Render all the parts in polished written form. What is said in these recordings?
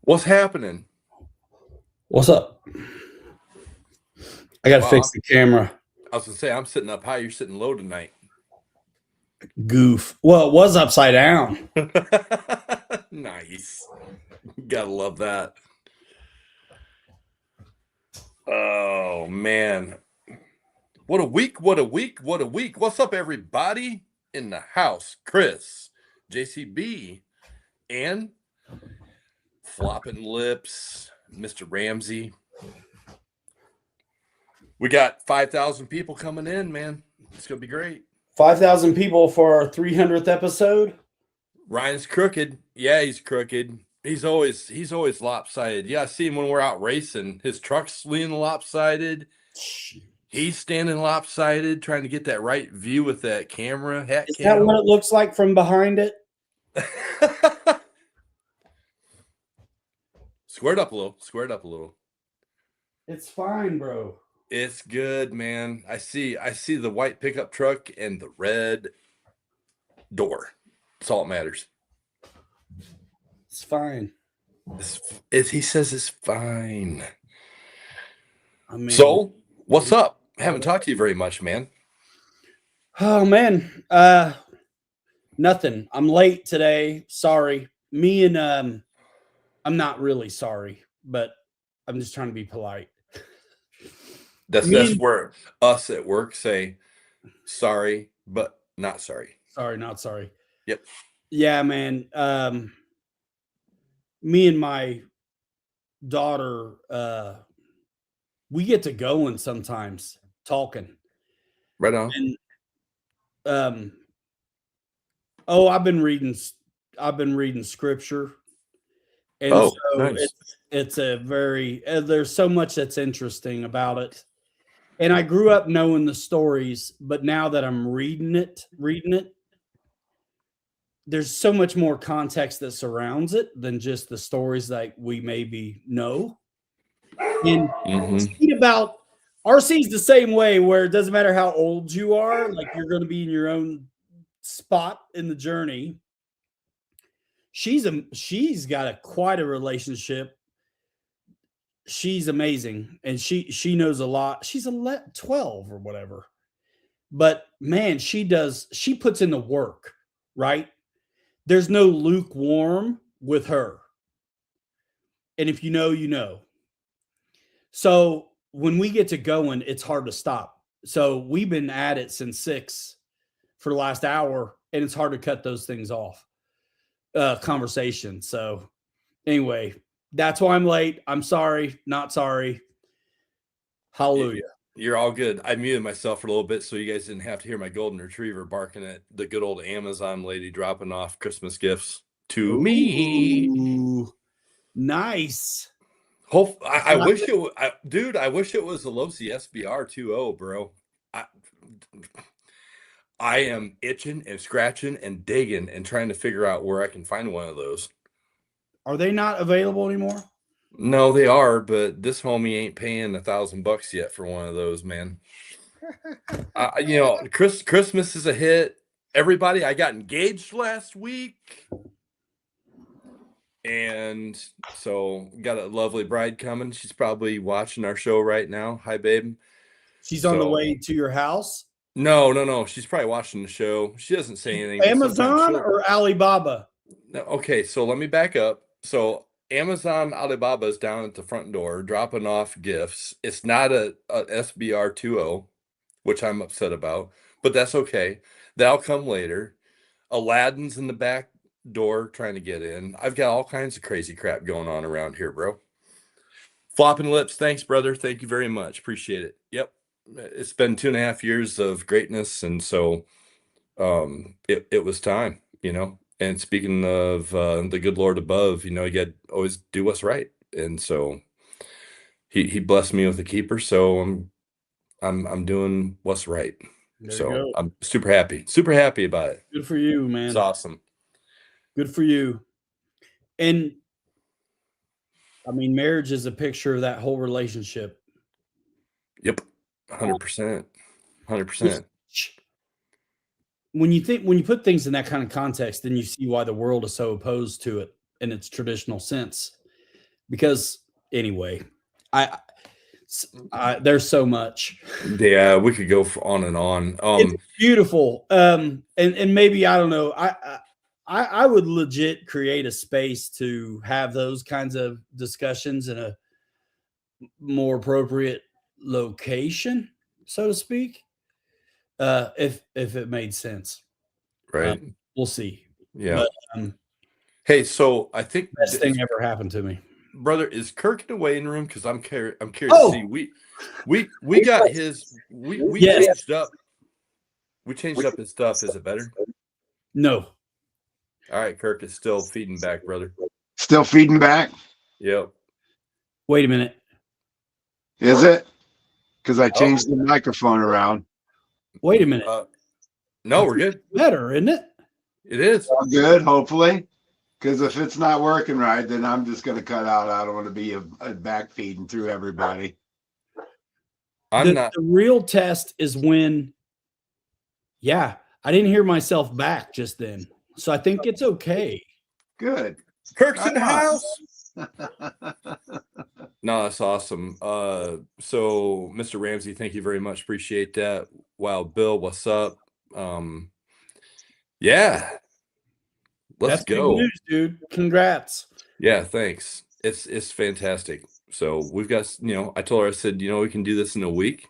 What's happening? What's up? I gotta Wow, fix the camera. I was gonna say I'm sitting up high. You're sitting low tonight. Goof. Well, it was upside down. Nice. Gotta love that. Oh man. What a week, what a week, what a week. What's up, everybody in the house? Chris, JCB, and Flopping Lips, Mr. Ramsey. We got 5,000 people coming in, man. It's gonna be great. 5,000 people for our 300th episode. Ryan's crooked. Yeah, he's crooked. He's always lopsided. Yeah, I see him when we're out racing. His truck's leaning lopsided. He's standing lopsided, trying to get that right view with that camera. Is that what it looks like from behind it? Squared up a little. Squared up a little. It's fine, bro. It's good, man. I see the white pickup truck and the red door. That's all that matters. It's fine. He says it's fine. I mean, so what's up? Haven't talked to you very much, man. Oh man. Nothing. I'm late today. Sorry. Me and I'm not really sorry, but I'm just trying to be polite. That's where us at work say sorry, but not sorry. Sorry, not sorry. Yep. Yeah, man. Me and my daughter, we get to going sometimes talking. Right on. And I've been reading scripture. And so nice. it's a very there's so much that's interesting about it. And I grew up knowing the stories, but now that I'm reading it, there's so much more context that surrounds it than just the stories that we maybe know. And about RC's the same way, where it doesn't matter how old you are, like you're going to be in your own spot in the journey. She's got quite a relationship. She's amazing, and she knows a lot. She's 12 or whatever, but man, she puts in the work, right? There's no lukewarm with her, and if you know, you know. So when we get to going, it's hard to stop. So we've been at it since 6 for the last hour, and it's hard to cut those things off. Conversation. So anyway, that's why I'm late. I'm sorry, not sorry. Hallelujah. You're all good. I muted myself for a little bit so you guys didn't have to hear my golden retriever barking at the good old Amazon lady dropping off Christmas gifts to me. Nice. I wish it, I wish it was the Losi SBR 2.0, bro. I am itching and scratching and digging and trying to figure out where I can find one of those. Are they not available anymore? No, they are, but this homie ain't paying $1,000 yet for one of those, man. Christmas is a hit. Everybody, I got engaged last week. And so got a lovely bride coming. She's probably watching our show right now. Hi, babe. She's on the way to your house? No. She's probably watching the show. She doesn't say anything. Amazon or Alibaba? No, okay, so let me back up. So Amazon Alibaba is down at the front door dropping off gifts. It's not a SBR 2.0, which I'm upset about, but that's okay. That'll come later. Aladdin's in the back door trying to get in. I've got all kinds of crazy crap going on around here, bro. Flopping Lips, thanks, brother. Thank you very much. Appreciate it. Yep. It's been 2.5 years of greatness, and so it was time, you know. And speaking of the good Lord above, you know, you got to always do what's right. And so he blessed me with a keeper, so I'm doing what's right. So I'm super happy about it. Good for you, man. It's awesome. Good for you. And I mean, marriage is a picture of that whole relationship. Yep. 100%. 100%. when you put things in that kind of context, then you see why the world is so opposed to it in its traditional sense. Because anyway, I there's so much. Yeah, we could go on and on. It's beautiful. And maybe I don't know. I would legit create a space to have those kinds of discussions in a more appropriate location, so to speak. If it made sense. right. We'll see. Yeah. But Hey, so I think best thing ever happened to me. brother, is Kirk in the waiting room? Because I'm curious Oh! to see. We got his we Yes. changed up. We changed up his stuff. Is it better? No. All right, Kirk is still feeding back, brother. Still feeding back? Yep. Wait a minute. Is it? Because I changed the microphone around. Wait a minute. No, we're good. Better, isn't it? It is. All good, hopefully. Because if it's not working right, then I'm just going to cut out. I don't want to be a back feeding through everybody. The real test is when, I didn't hear myself back just then. So I think it's okay. Good. Kirk's in the house. No, that's awesome. So Mr. Ramsey, thank you very much. Appreciate that. Wow, Bill, what's up? Yeah. Let's go. Big news, dude. Congrats. Yeah, thanks. It's fantastic. So we've got, I told her, I said, we can do this in a week,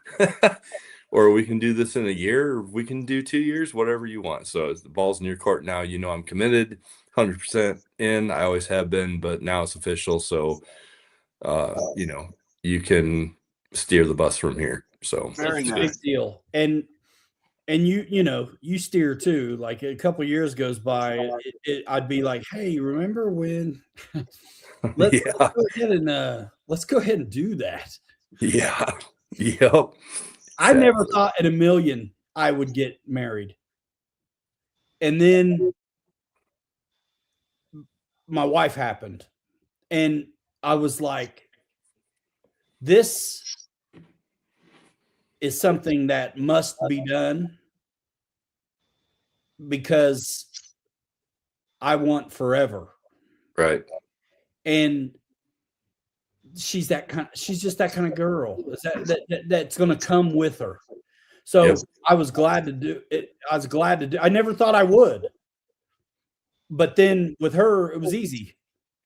or we can do this in a year, or we can do 2 years, whatever you want. So the ball's in your court now. I'm committed, 100% in. I always have been, but now it's official. So, you can steer the bus from here. So Very it's a nice. big deal. And you steer too. Like a couple years goes by, I'd be like, hey, remember when? Let's go ahead and do that. Yeah. Yep. I never thought in a million I would get married. And then my wife happened. And I was like, this is something that must be done because I want forever. Right. And she's just that kind of girl. That's going to come with her. So Yep. I was glad to do it. I never thought I would. But then with her, it was easy.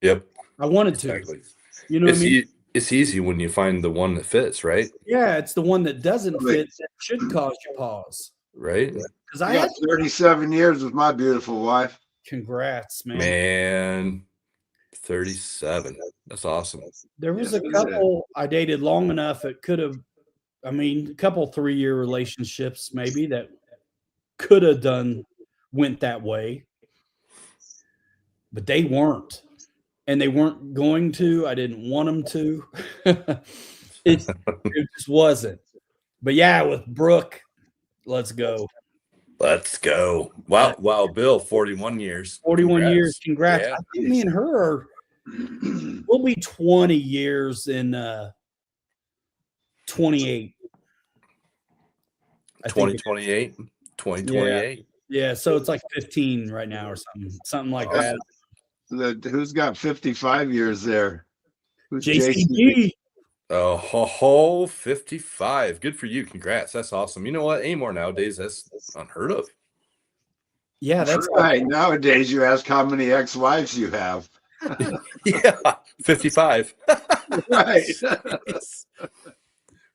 Yep. I wanted to. Exactly. You know what I mean? It's easy when you find the one that fits, right? Yeah, it's the one that doesn't fit that should cause you pause. Right. Because I got 37 years with my beautiful wife. Congrats, man. Man, 37. That's awesome. There was a couple I dated long enough. It could have, a couple 3-year relationships maybe that could have went that way, but they weren't. And they weren't going to. I didn't want them to. It just wasn't. But yeah, with Brooke, let's go. Let's go. Wow, Bill, 41 years. 41 years. Congrats. Yeah. I think me and her we'll be 20 years in 28. 2028. 2028. Yeah, so it's like 15 right now or something like that. Who's got 55 years there? Who's JCG? Oh, 55. Good for you. Congrats. That's awesome. You know what? Anymore nowadays, that's unheard of. Yeah, that's right. Nowadays, you ask how many ex-wives you have. Yeah, 55. Right.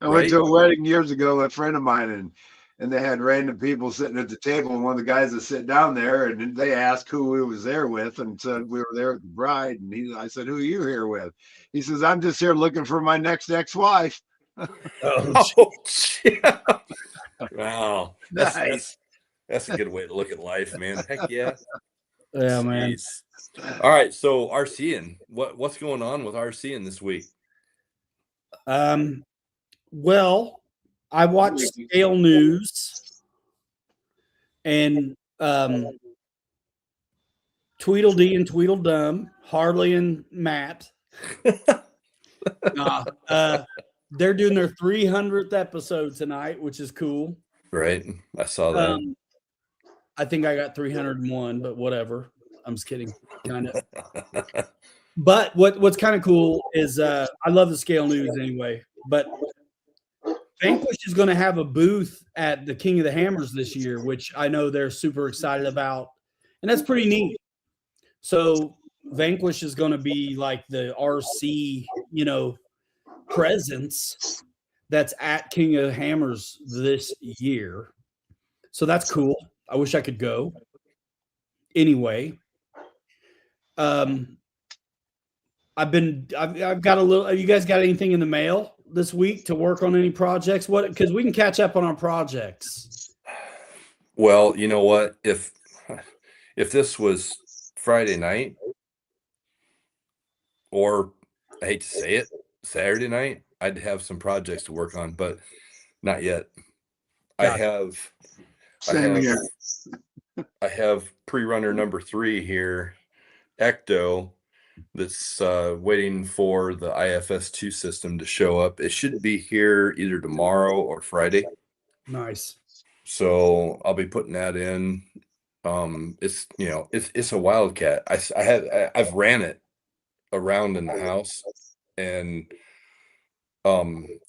I went to a wedding years ago with a friend of mine, and they had random people sitting at the table, and one of the guys that sit down there, and they asked who we was there with, and said we were there with the bride, and I said, who are you here with? He says, I'm just here looking for my next ex-wife. Oh, yeah. Wow. Nice. That's a good way to look at life, man. Heck yeah. Yeah, man. All right, so RCing. What's going on with RCing this week? Well, I watched Scale News and Tweedledee and Tweedledum, Harley and Matt. They're doing their 300th episode tonight, which is cool. Right. I saw that. I think I got 301, but whatever. I'm just kidding, kind of. But what's kind of cool is I love the scale news anyway. But Vanquish is going to have a booth at the King of the Hammers this year, which I know they're super excited about, and that's pretty neat. So Vanquish is going to be like the RC, presence that's at King of the Hammers this year. So that's cool. I wish I could go. Anyway, I've got a little. Have you guys got anything in the mail this week to work on any projects? What? Because we can catch up on our projects. Well, you know what? If this was Friday night, or I hate to say it, Saturday night, I'd have some projects to work on, but not yet. Gotcha. I have pre-runner number 3 here, Ecto, that's waiting for the IFS2 system to show up. It should be here either tomorrow or Friday. Nice. So I'll be putting that in. It's a Wildcat. I've ran it around in the house, and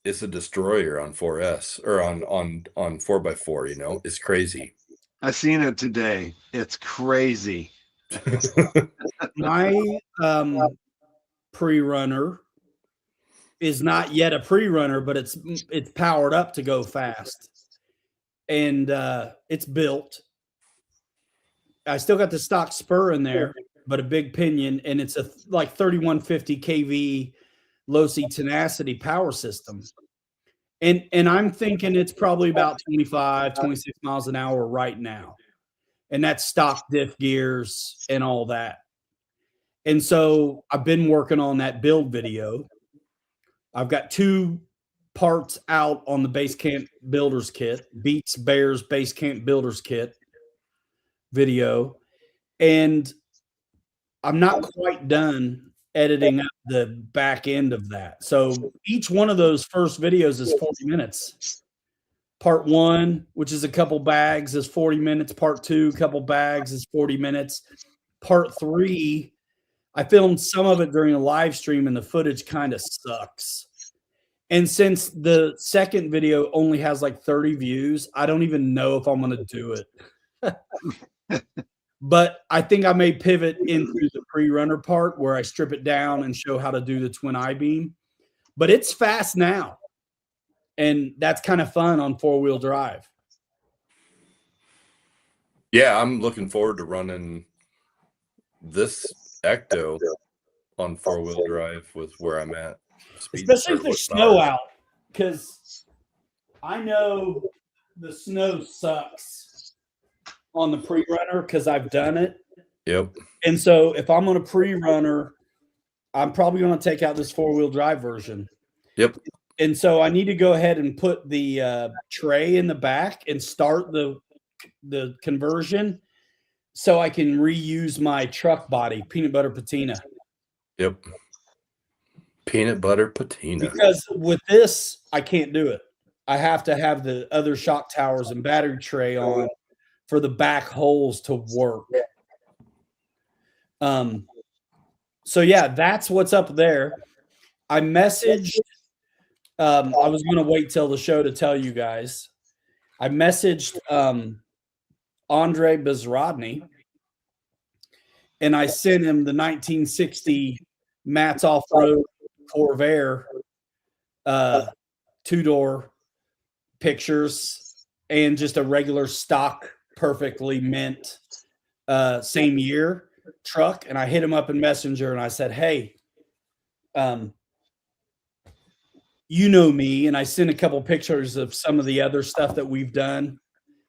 it's a destroyer on 4S or on 4x4. It's crazy. I seen it today. It's crazy. My pre-runner is not yet a pre-runner, but it's powered up to go fast, and it's built. I still got the stock spur in there, but a big pinion, and it's a like 3150 kV low C tenacity power system. And I'm thinking it's probably about 25, 26 miles an hour right now. And that's stock diff gears and all that. And so I've been working on that build video. I've got 2 parts out on the Base Camp Builders Kit, Beats Bears Base Camp Builders Kit video. And I'm not quite done editing up the back end of that. So each one of those first videos is 40 minutes. Part 1, which is a couple bags, is 40 minutes. Part 2, couple bags, is 40 minutes. Part 3, I filmed some of it during a live stream, and the footage kind of sucks. And since the second video only has like 30 views, I don't even know if I'm going to do it. But I think I may pivot into the pre-runner part where I strip it down and show how to do the twin I-beam. But it's fast now. And that's kind of fun on 4-wheel drive. Yeah, I'm looking forward to running this Ecto on 4-wheel drive with where I'm at. Especially if there's snow out, because I know the snow sucks on the pre-runner because I've done it. Yep. And so if I'm on a pre-runner, I'm probably going to take out this 4-wheel drive version. Yep. And so I need to go ahead and put the tray in the back and start the conversion so I can reuse my truck body, peanut butter patina. Yep. Peanut butter patina. Because with this, I can't do it. I have to have the other shock towers and battery tray on for the back holes to work. So yeah, that's what's up there. I messaged, I was going to wait till the show to tell you guys. I messaged Andre Bezrodny, and I sent him the 1960 Matt's Off-Road Corvair 2-door pictures and just a regular stock, perfectly mint, same year truck. And I hit him up in Messenger and I said, hey, you know me. And I sent a couple pictures of some of the other stuff that we've done,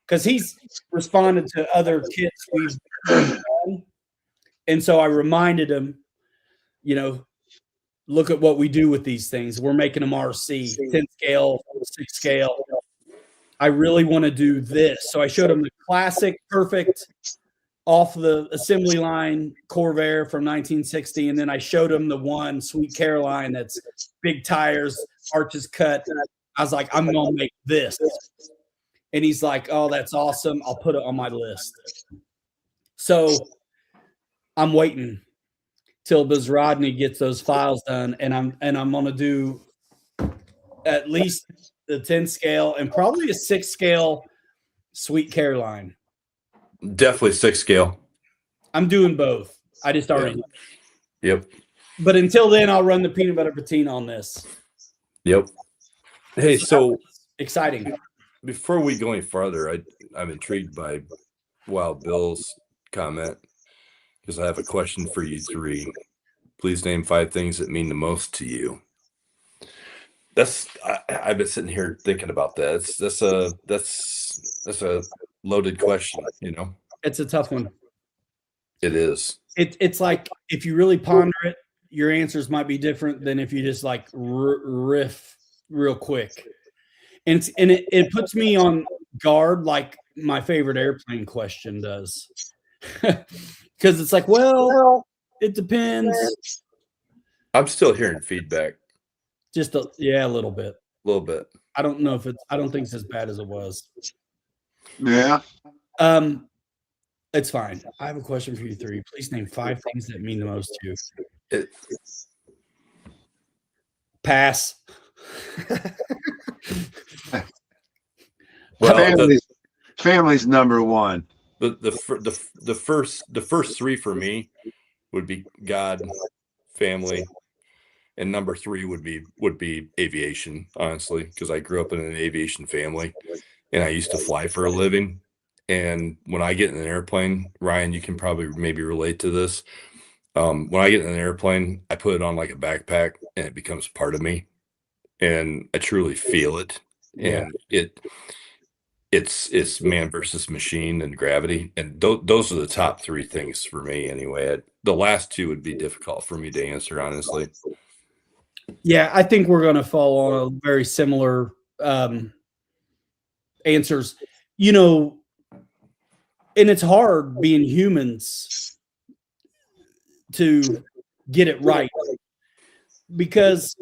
because he's responded to other kits we've done. And so I reminded him, look at what we do with these things. We're making them RC, 10 scale, 6 scale. I really want to do this. So I showed him the classic, perfect, off the assembly line Corvair from 1960. And then I showed him the one, Sweet Caroline, that's big tires, arches cut. I was like, I'm going to make this. And he's like, oh, that's awesome. I'll put it on my list. So I'm waiting till Buzz Rodney gets those files done, and I'm gonna do at least the 10 scale and probably a 6 scale Sweet Caroline. Definitely 6 scale. I'm doing both. I just already know. Yep. But until then, I'll run the peanut butter patina on this. Yep. Hey, so exciting. Before we go any farther, I'm intrigued by Wild Bill's comment, because I have a question for you three. Please name 5 things that mean the most to you. I've been sitting here thinking about that. That's a loaded question, you know. It's a tough one. It is. It's like, if you really ponder it, your answers might be different than if you just like riff real quick. And it puts me on guard, like my favorite airplane question does. Because it's like, well, it depends. I'm still hearing feedback. Just a little bit. A little bit. I don't know if I don't think it's as bad as it was. Yeah. It's fine. I have a question for you three. Please name 5 things that mean the most to you. Pass. Well, family's number one. The first 3 for me would be God, family, and number 3 would be aviation, honestly, because I grew up in an aviation family and I used to fly for a living. And when I get in an airplane, Ryan, you can probably maybe relate to this. When I get in an airplane, I put it on like a backpack and it becomes part of me, and I truly feel it. And it's man versus machine and gravity. And those are the top 3 things for me anyway. The last 2 would be difficult for me to answer, honestly. Yeah, I think we're going to fall on a very similar answers. You know, and it's hard being humans to get it right, because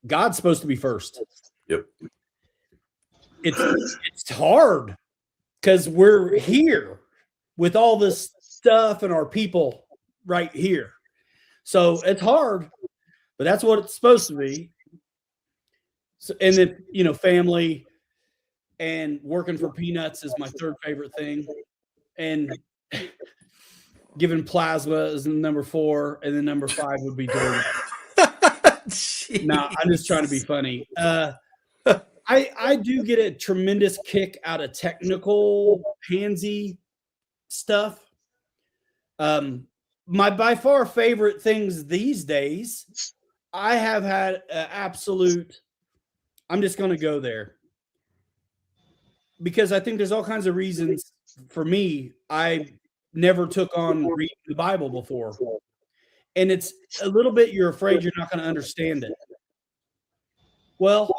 God's supposed to be first. Yep. It's hard because we're here with all this stuff and our people right here. So it's hard, but that's what it's supposed to be. So, and then, you know, family and working for peanuts is my 3rd favorite thing. And giving plasma is number 4. And then number 5 would be dirty. No, I'm just trying to be funny. I do get a tremendous kick out of technical handsy stuff. My by far favorite things these days, I have had absolute, I'm just going to go there, because I think there's all kinds of reasons. For me, I never took on reading the Bible before. And it's a little bit, you're afraid you're not going to understand it. Well,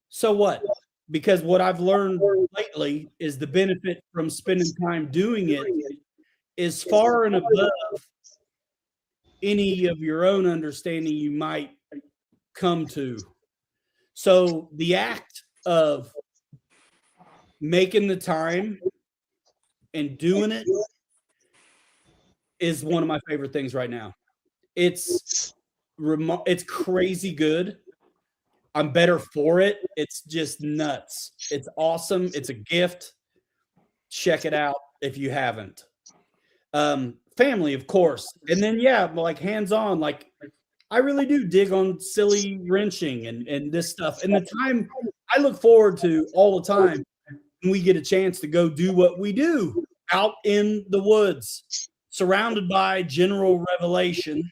so what? Because what I've learned lately is the benefit from spending time doing it is far and above any of your own understanding you might come to. So the act of making the time and doing it is one of my favorite things right now. It's crazy good. I'm better for it. It's just nuts. It's awesome. It's a gift. Check it out if you haven't. Family, of course. And then, like hands-on, like I really do dig on silly wrenching and this stuff. And the time I look forward to all the time when we get a chance to go do what we do out in the woods, surrounded by general revelation,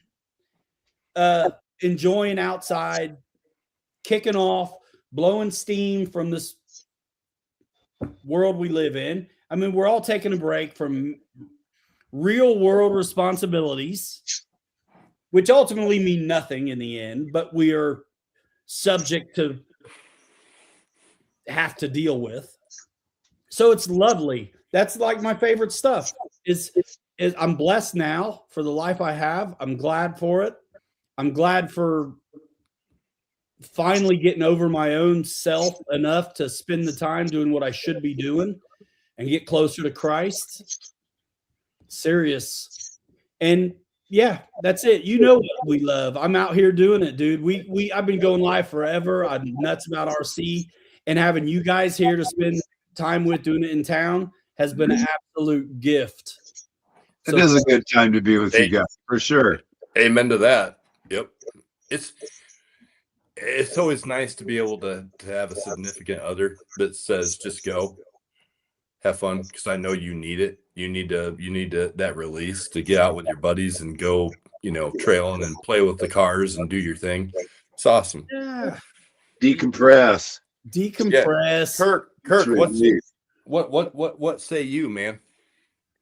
enjoying outside, kicking off, blowing steam from this world we live in. I mean, we're all taking a break from real world responsibilities, which ultimately mean nothing in the end, but we are subject to have to deal with. So it's lovely. That's like my favorite stuff. Is I'm blessed now for the life I have. I'm glad for it. I'm glad for finally getting over my own self enough to spend the time doing what I should be doing and get closer to Christ. Serious. And yeah, that's it. You know what we love. I'm out here doing it, dude. I've been going live forever. I'm nuts about RC, and having you guys here to spend time with doing it in town has been an absolute gift. It is a good time to be with you guys, for sure. Amen to that. Yep. It's always nice to be able to have a significant other that says just go have fun, because I know you need it. You need that release to get out with your buddies and go, trailing and play with the cars and do your thing. It's awesome. Yeah. Decompress. Yeah. Kirk, what say you, man?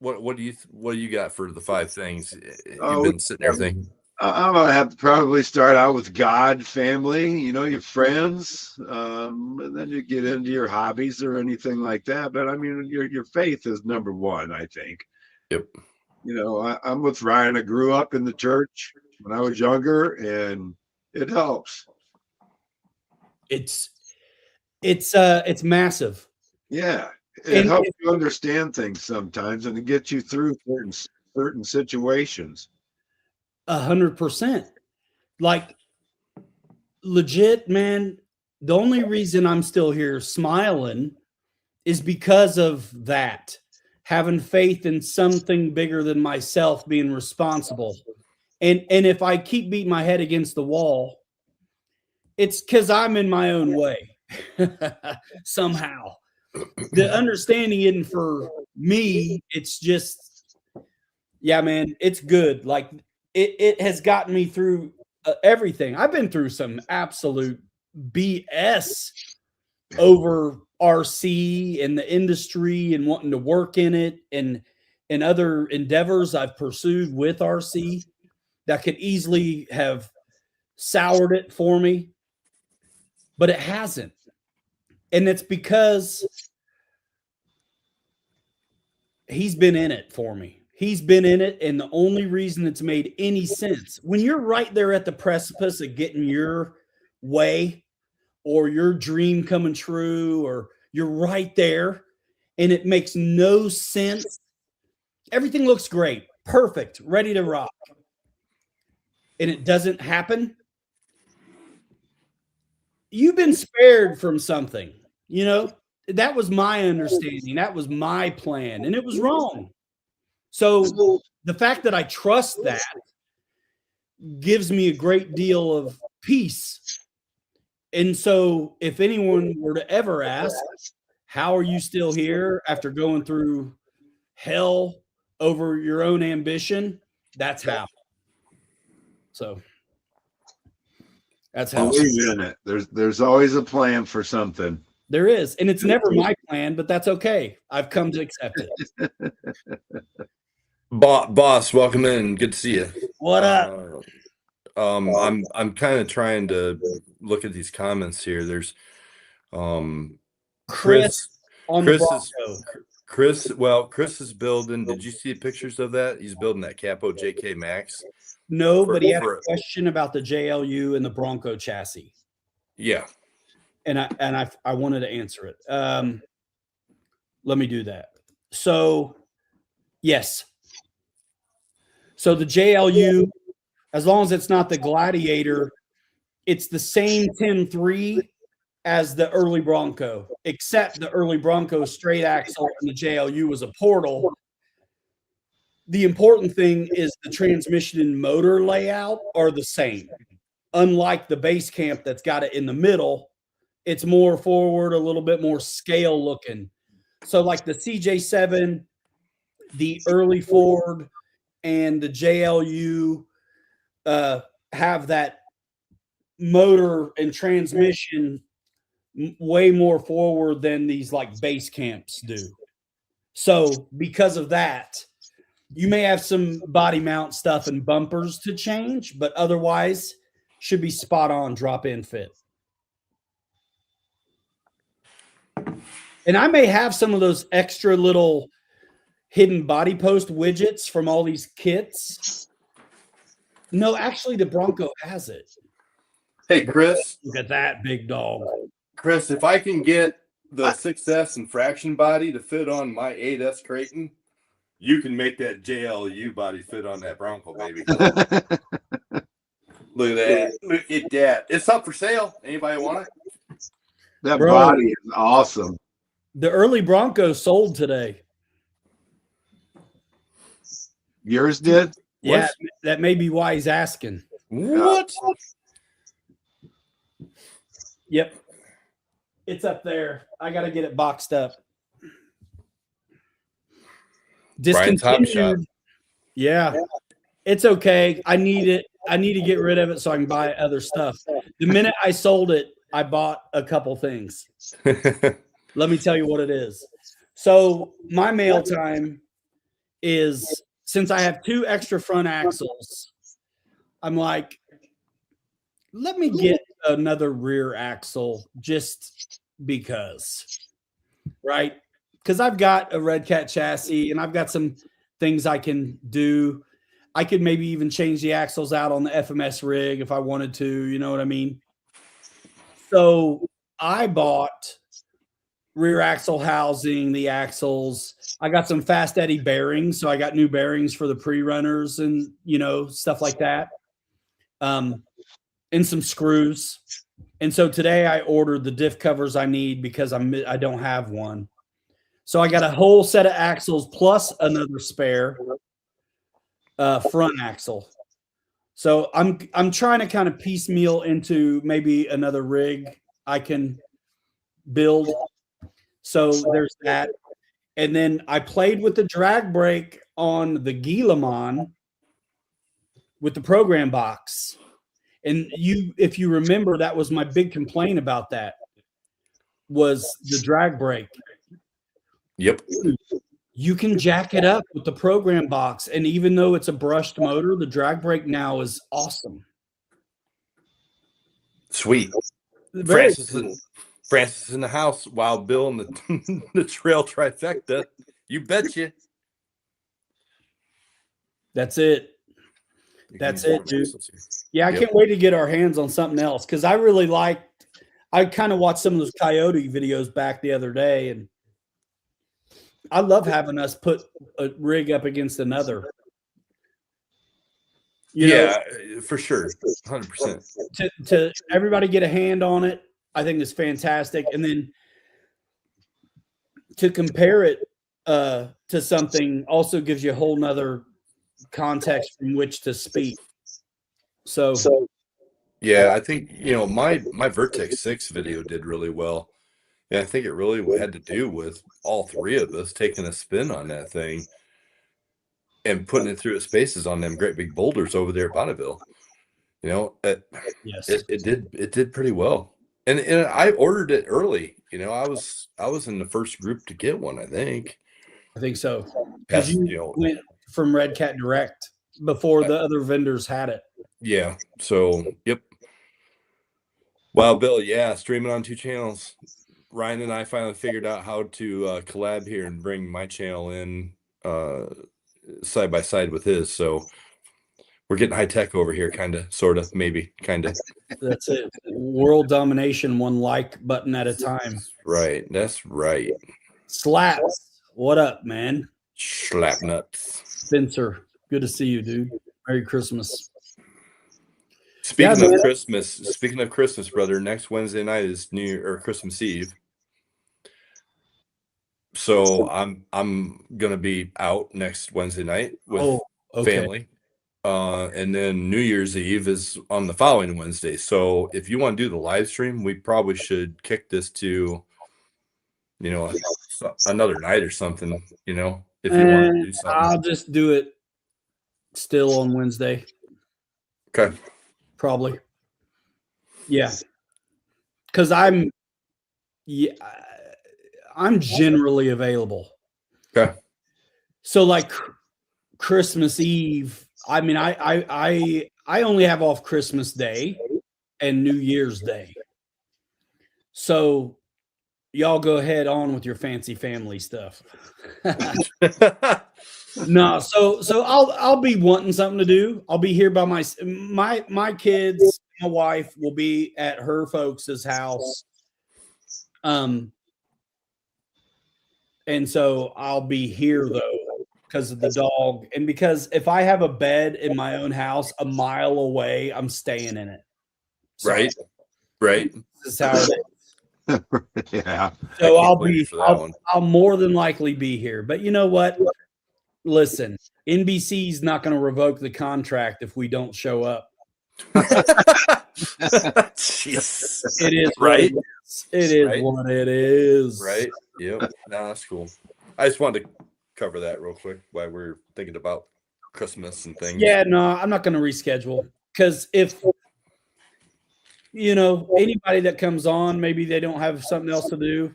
What do you got for the 5 things you've been sitting there thinking? I'm gonna have to probably start out with God, family, your friends, and then you get into your hobbies or anything like that. But I mean, your faith is number one, I think. Yep. I'm with Ryan. I grew up in the church when I was younger, and it helps. It's massive. Yeah, it helps you understand things sometimes, and it gets you through certain situations. 100%. Like, legit, man. The only reason I'm still here smiling is because of that. Having faith in something bigger than myself, being responsible. And if I keep beating my head against the wall, it's because I'm in my own way. Somehow. The understanding isn't for me. It's just, yeah, man, it's good. Like, it has gotten me through everything. I've been through some absolute BS over RC and the industry and wanting to work in it and other endeavors I've pursued with RC that could easily have soured it for me, but it hasn't. And it's because he's been in it for me. He's been in it, and the only reason it's made any sense, when you're right there at the precipice of getting your way or your dream coming true, or you're right there and it makes no sense, everything looks great, perfect, ready to rock, and it doesn't happen, you've been spared from something. That was my understanding. That was my plan, and it was wrong. So the fact that I trust that gives me a great deal of peace. And so if anyone were to ever ask, how are you still here after going through hell over your own ambition? That's how. So that's how. Believe in it. There's always a plan for something. There is. And it's never my plan, but that's okay. I've come to accept it. Boss, welcome in. Good to see you. What up? I'm kind of trying to look at these comments here. There's Chris on Chris the Bronco. Chris is building. Did you see pictures of that? He's building that Capo JK Max. No, but he had a question about the JLU and the Bronco chassis. Yeah. And I wanted to answer it. Let me do that. So, yes. So the JLU, as long as it's not the Gladiator, it's the same 10.3 as the early Bronco, except the early Bronco straight axle and the JLU was a portal. The important thing is the transmission and motor layout are the same. Unlike the base camp that's got it in the middle, it's more forward, a little bit more scale looking. So like the CJ7, the early Ford, and the JLU have that motor and transmission way more forward than these like base camps do. So because of that, you may have some body mount stuff and bumpers to change, but otherwise should be spot on drop-in fit. And I may have some of those extra little hidden body post widgets from all these kits. No, actually the Bronco has it. Hey, Chris. Look at that big dog. Chris, if I can get the 6S and fraction body to fit on my 8S Creighton, you can make that JLU body fit on that Bronco, baby. Look at that. Look at that. It's up for sale. Anybody want it? That body is awesome. The early Bronco sold today. Yours did? Yeah, that may be why he's asking. What? Yep. It's up there. I got to get it boxed up. Brian Top Shop. Yeah. It's okay. I need it. I need to get rid of it so I can buy other stuff. The minute I sold it, I bought a couple things. Let me tell you what it is. So my mail time is, since I have 2 extra front axles, I'm like, let me get another rear axle just because, right? Because I've got a Red Cat chassis and I've got some things I can do. I could maybe even change the axles out on the FMS rig if I wanted to, you know what I mean? So I bought rear axle housing, the axles. I got some Fast Eddie bearings, so I got new bearings for the pre-runners and, you know, stuff like that. And some screws. And so today I ordered the diff covers I need because I don't have one. So I got a whole set of axles plus another spare front axle. So I'm trying to kind of piecemeal into maybe another rig I can build. So there's that. And then I played with the drag brake on the Guillemot with the program box. And if you remember, that was my big complaint about that, was the drag brake. Yep. You can jack it up with the program box. And even though it's a brushed motor, the drag brake now is awesome. Sweet. Francis in the house, Wild Bill and the trail trifecta. You betcha. That's it. That's it, dude. Yeah, I can't wait to get our hands on something else because I kind of watched some of those Coyote videos back the other day, and I love having us put a rig up against another. You know, for sure. 100%. To everybody get a hand on it, I think is fantastic. And then to compare it to something also gives you a whole nother context from which to speak. So yeah, I think, you know, my Vertex 6 video did really well. And I think it really had to do with all 3 of us taking a spin on that thing and putting it through its paces on them great big boulders over there at Bonneville. You know, yes, it did pretty well. And I ordered it early. You know, I was in the first group to get one, I think. I think so. Because you went from Red Cat Direct before the other vendors had it. Yeah. So, yep. Wow, Bill, yeah, streaming on 2 channels. Ryan and I finally figured out how to collab here and bring my channel in side by side with his. So we're getting high tech over here, kind of, sort of, maybe, kind of. That's it. World domination, one like button at a time. Right. That's right. Slaps. What up, man? Slap nuts. Spencer, good to see you, dude. Merry Christmas. Speaking of Christmas, brother, next Wednesday night is Christmas Eve. So I'm gonna be out next Wednesday night with family. And then New Year's Eve is on the following Wednesday. So if you want to do the live stream, we probably should kick this to, you know, another night or something, you know, if you want to do something. I'll just do it still on Wednesday. Okay. Probably. Yeah. Because I'm generally available. Okay. So like Christmas Eve, I mean, I only have off Christmas Day and New Year's Day. So y'all go ahead on with your fancy family stuff. No, so I'll be wanting something to do. I'll be here by my kids my wife will be at her folks' house. And so I'll be here though because of the dog. And because if I have a bed in my own house a mile away, I'm staying in it. So Right. this is how it is. Yeah. So I'll more than likely be here. But you know what? Listen, NBC's not going to revoke the contract if we don't show up. Jeez. It is right. It is what it is. Right. Yep. Nah, that's cool. I just wanted to cover that real quick while we're thinking about Christmas and things. Yeah, no, I'm not going to reschedule because if anybody that comes on, maybe they don't have something else to do.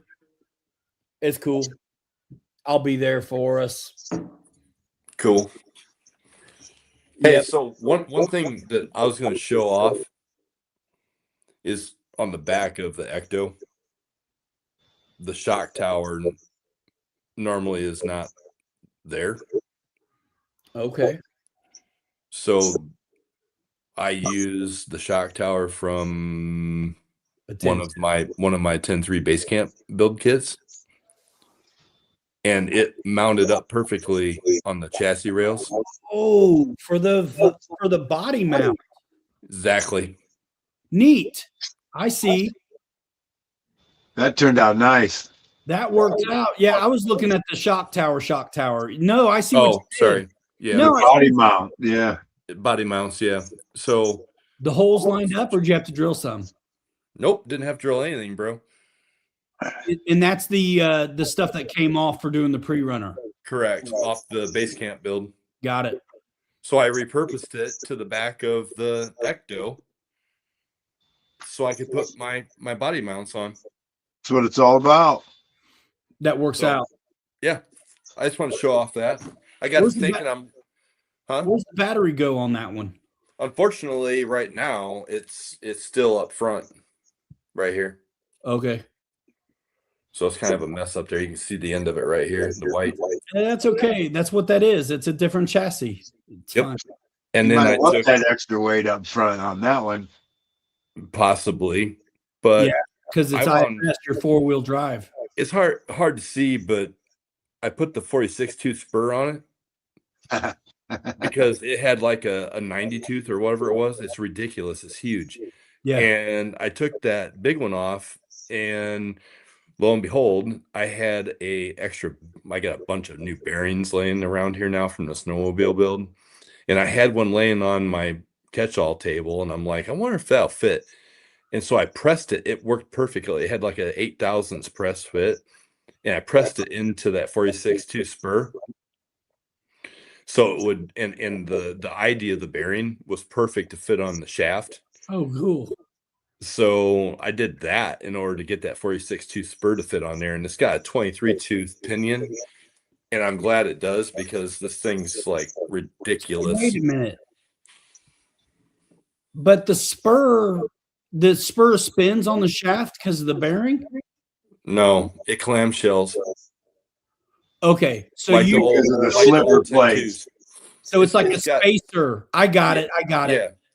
It's cool. I'll be there for us. Cool. Hey, so one thing that I was going to show off is on the back of the Ecto. The shock tower normally is not there. Okay. So I use the shock tower from one of my 10.3 base camp build kits, and it mounted up perfectly on the chassis rails. Oh, for the body mount. Exactly. Neat. I see. That turned out nice. That worked out. Yeah, I was looking at the shock tower. No, I see. Oh, sorry. Yeah. No, body mount. Yeah. Body mounts. Yeah. So the holes lined up, or did you have to drill some? Nope, didn't have to drill anything, bro. And that's the stuff that came off for doing the pre-runner. Correct. Off the base camp build. Got it. So I repurposed it to the back of the Ecto so I could put my body mounts on. That's what it's all about. That works out. Yeah. I just want to show off that. I got thinking Where's the battery go on that one? Unfortunately, right now it's still up front right here. Okay. So it's kind of a mess up there. You can see the end of it right here, the white. Yeah, that's okay. That's what that is. It's a different chassis. It's fine. And then I took that extra weight up front on that one. Possibly. But yeah, because it's your 4-wheel drive. It's hard to see, but I put the 46 tooth spur on it because it had like a 90 tooth or whatever it was. It's ridiculous. It's huge. Yeah. And I took that big one off, and lo and behold, I got a bunch of new bearings laying around here now from the snowmobile build. And I had one laying on my catch-all table, and I'm like, I wonder if that'll fit. And so I pressed it. It worked perfectly. It had like a 8 thousandths press fit, and I pressed it into that 46 tooth spur. So it would, and the idea of the bearing was perfect to fit on the shaft. Oh, cool. So I did that in order to get that 46 tooth spur to fit on there, and it's got a 23 tooth pinion, and I'm glad it does because this thing's like ridiculous. Wait a minute. But the spur spins on the shaft because of the bearing? No, it clamshells. Okay, so like the slipper plates. So it's like a spacer. I got it.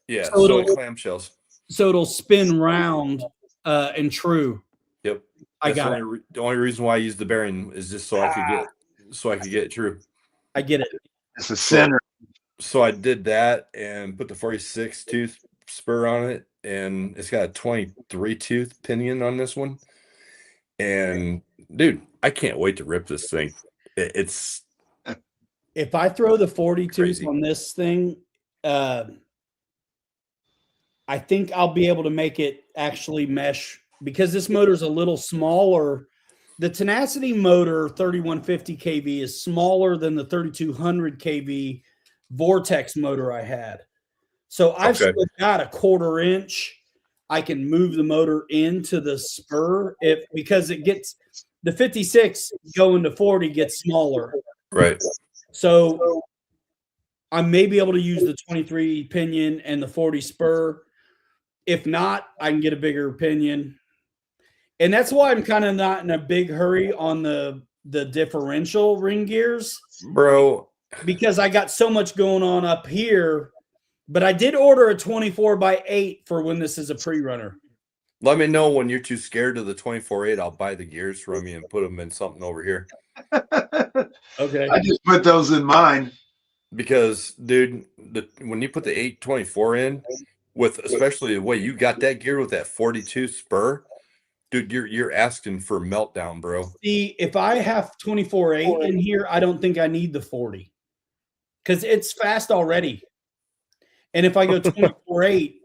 Yeah. So it clamshells. So it'll spin round and true. Yep. I got it. The only reason why I used the bearing is just so I could get it true. I get it. It's a center. So I did that and put the 46 tooth spur on it, and it's got a 23 tooth pinion on this one. And dude, I can't wait to rip this thing. It's if I throw the 40 tooth on this thing, I think I'll be able to make it actually mesh because this motor's a little smaller. The Tenacity motor 3150 kV is smaller than the 3200 kV Vortex motor I had. So I've still got a 1/4 inch. I can move the motor into the spur because it gets the 56 going to 40 gets smaller. Right. So I may be able to use the 23 pinion and the 40 spur. If not, I can get a bigger pinion. And that's why I'm kind of not in a big hurry on the differential ring gears. Bro. Because I got so much going on up here But I did order a 24x8 for when this is a pre-runner. Let me know when you're too scared of the 24/8. I'll buy the gears from you and put them in something over here. Okay. I just put those in mine. Because, dude, when you put the 824 in, with especially the way you got that gear with that 42 spur, dude, you're asking for meltdown, bro. See, if I have 24/8 in here, I don't think I need the 40 because it's fast already. And if I go 24/8,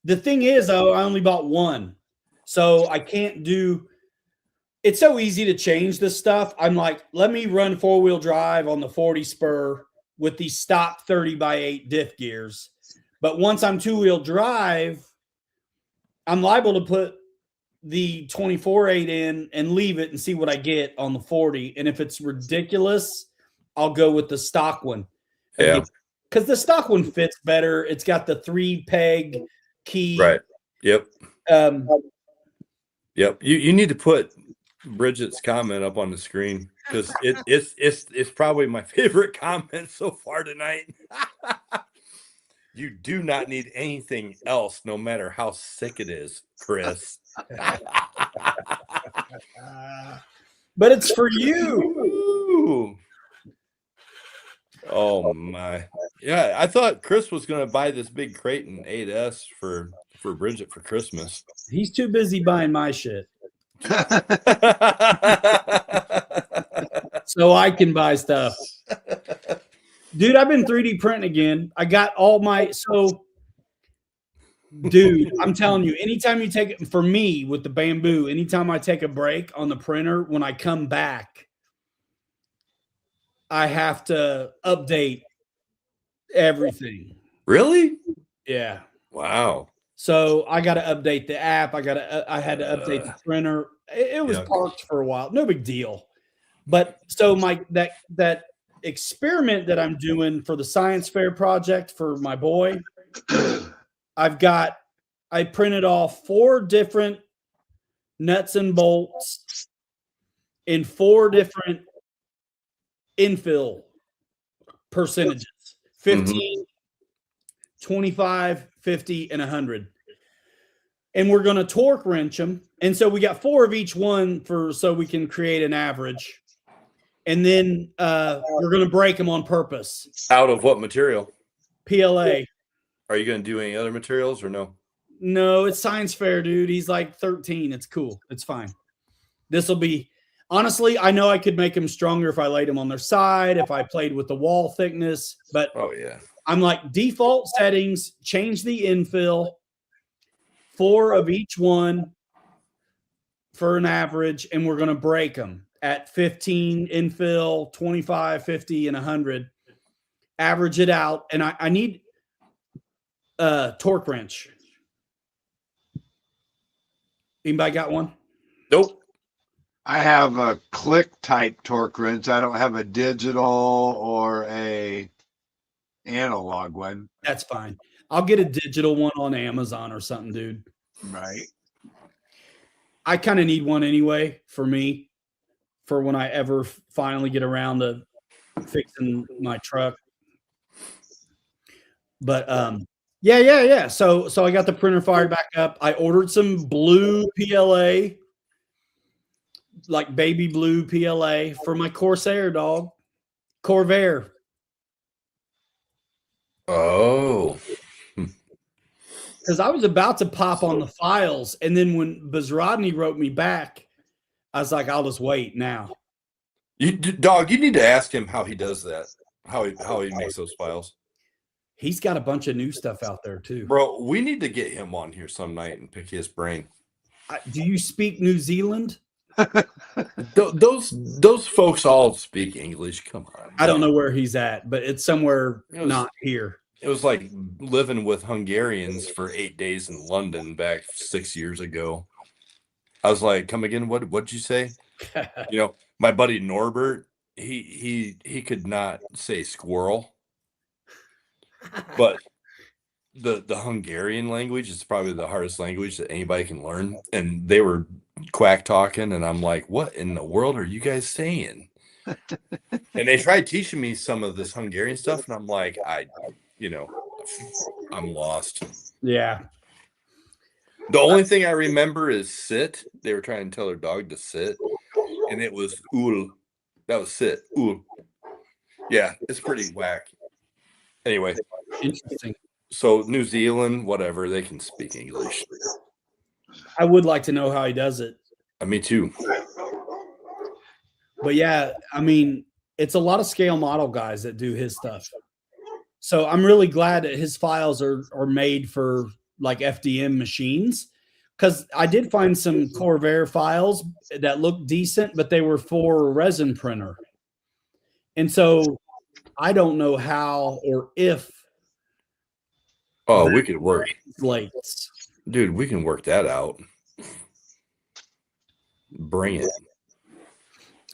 the thing is, though, I only bought one. So I can't do it's so easy to change this stuff. I'm like, let me run 4-wheel drive on the 40 spur with these stock 30x8 diff gears. But once I'm 2-wheel drive, I'm liable to put the 24/8 in and leave it and see what I get on the 40. And if it's ridiculous, I'll go with the stock one. Yeah. Because the stock one fits better. It's got the 3-peg key. Right. Yep. Um, Yep. You need to put Bridget's comment up on the screen because it's probably my favorite comment so far tonight. You do not need anything else, no matter how sick it is, Chris. but it's for you. Ooh. Oh my. Yeah, I thought Chris was gonna buy this big Creighton 8S for Bridget for Christmas. He's too busy buying my shit. So I can buy stuff. Dude, I've been 3D printing again. I got all my dude, I'm telling you, anytime you take it for me with the bamboo, anytime I take a break on the printer, when I come back, I have to update everything. Really? Yeah. Wow. So I got to update the app. I had to update the printer. It was parked for a while. No big deal. But so that experiment that I'm doing for the science fair project for my boy, I printed off 4 different nuts and bolts in 4 different infill percentages, 15, 25, 50, and 100. And we're going to torque wrench them. And so we got 4 of each one so we can create an average. And then we're going to break them on purpose. Out of what material? PLA. Are you going to do any other materials or no? No, it's science fair, dude. He's like 13. It's cool. It's fine. This will be, honestly, I know I could make them stronger if I laid them on their side, if I played with the wall thickness. But oh yeah, I'm like, default settings, change the infill, 4 of each one for an average, and we're going to break them at 15 infill, 25, 50, and 100. Average it out, and I need a torque wrench. Anybody got one? Nope. I have a click type torque wrench. I don't have a digital or a analog one. That's fine. I'll get a digital one on Amazon or something, dude. Right. I kind of need one anyway for me, for when I ever finally get around to fixing my truck. But yeah. So I got the printer fired back up. I ordered some blue PLA, like baby blue PLA for my Corsair dog. Corvair. Oh. Because I was about to pop on the files, and then when Bezrodny wrote me back, I was like, I'll just wait now. Dog, you need to ask him how he does that. How he makes those files. He's got a bunch of new stuff out there too. Bro, we need to get him on here some night and pick his brain. Do you speak New Zealand? Those folks all speak English. Come on. I don't know where he's at, but it's somewhere not here. It was like living with Hungarians for 8 days in London back 6 years ago. I was like, come again? What'd you say? You know, my buddy Norbert, he could not say squirrel. But the Hungarian language is probably the hardest language that anybody can learn. And they were quack talking, and I'm like, what in the world are you guys saying? And they tried teaching me some of this Hungarian stuff, and I'm like, I'm lost. Yeah. The only thing I remember is sit. They were trying to tell their dog to sit, and it was ool. That was sit. Ool. Yeah, it's pretty whack. Anyway, Interesting. so New Zealand, whatever, they can speak English. I would like to know how he does it. Me too. But yeah, I mean, it's a lot of scale model guys that do his stuff. So I'm really glad that his files are made for like FDM machines, because I did find some Corvair files that looked decent, but they were for a resin printer. And so I don't know how or if. Oh, we could work. Translates. Dude, we can work that out. Bring it.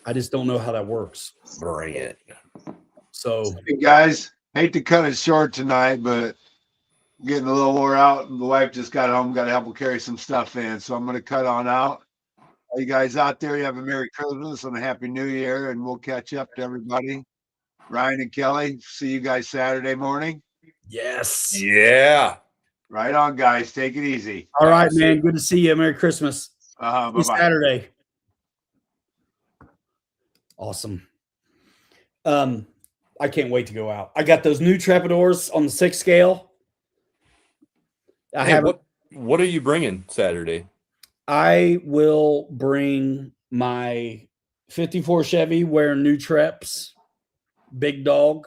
I just don't know how that works. Bring it. So, hey guys, hate to cut it short tonight, but getting a little wore out. The wife just got home, got to help her carry some stuff in. So I'm going to cut on out. All you guys out there, you have a Merry Christmas and a Happy New Year, and we'll catch up to everybody. Ryan and Kelly, see you guys Saturday morning. yes. Yeah. Right on, guys. Take it easy. All right, man. Good to see you. Merry Christmas. Bye-bye. Saturday. Awesome. I can't wait to go out. I got those new Trappadors on the 6 scale. What are you bringing Saturday? I will bring my 54 Chevy wearing new Treps, big dog,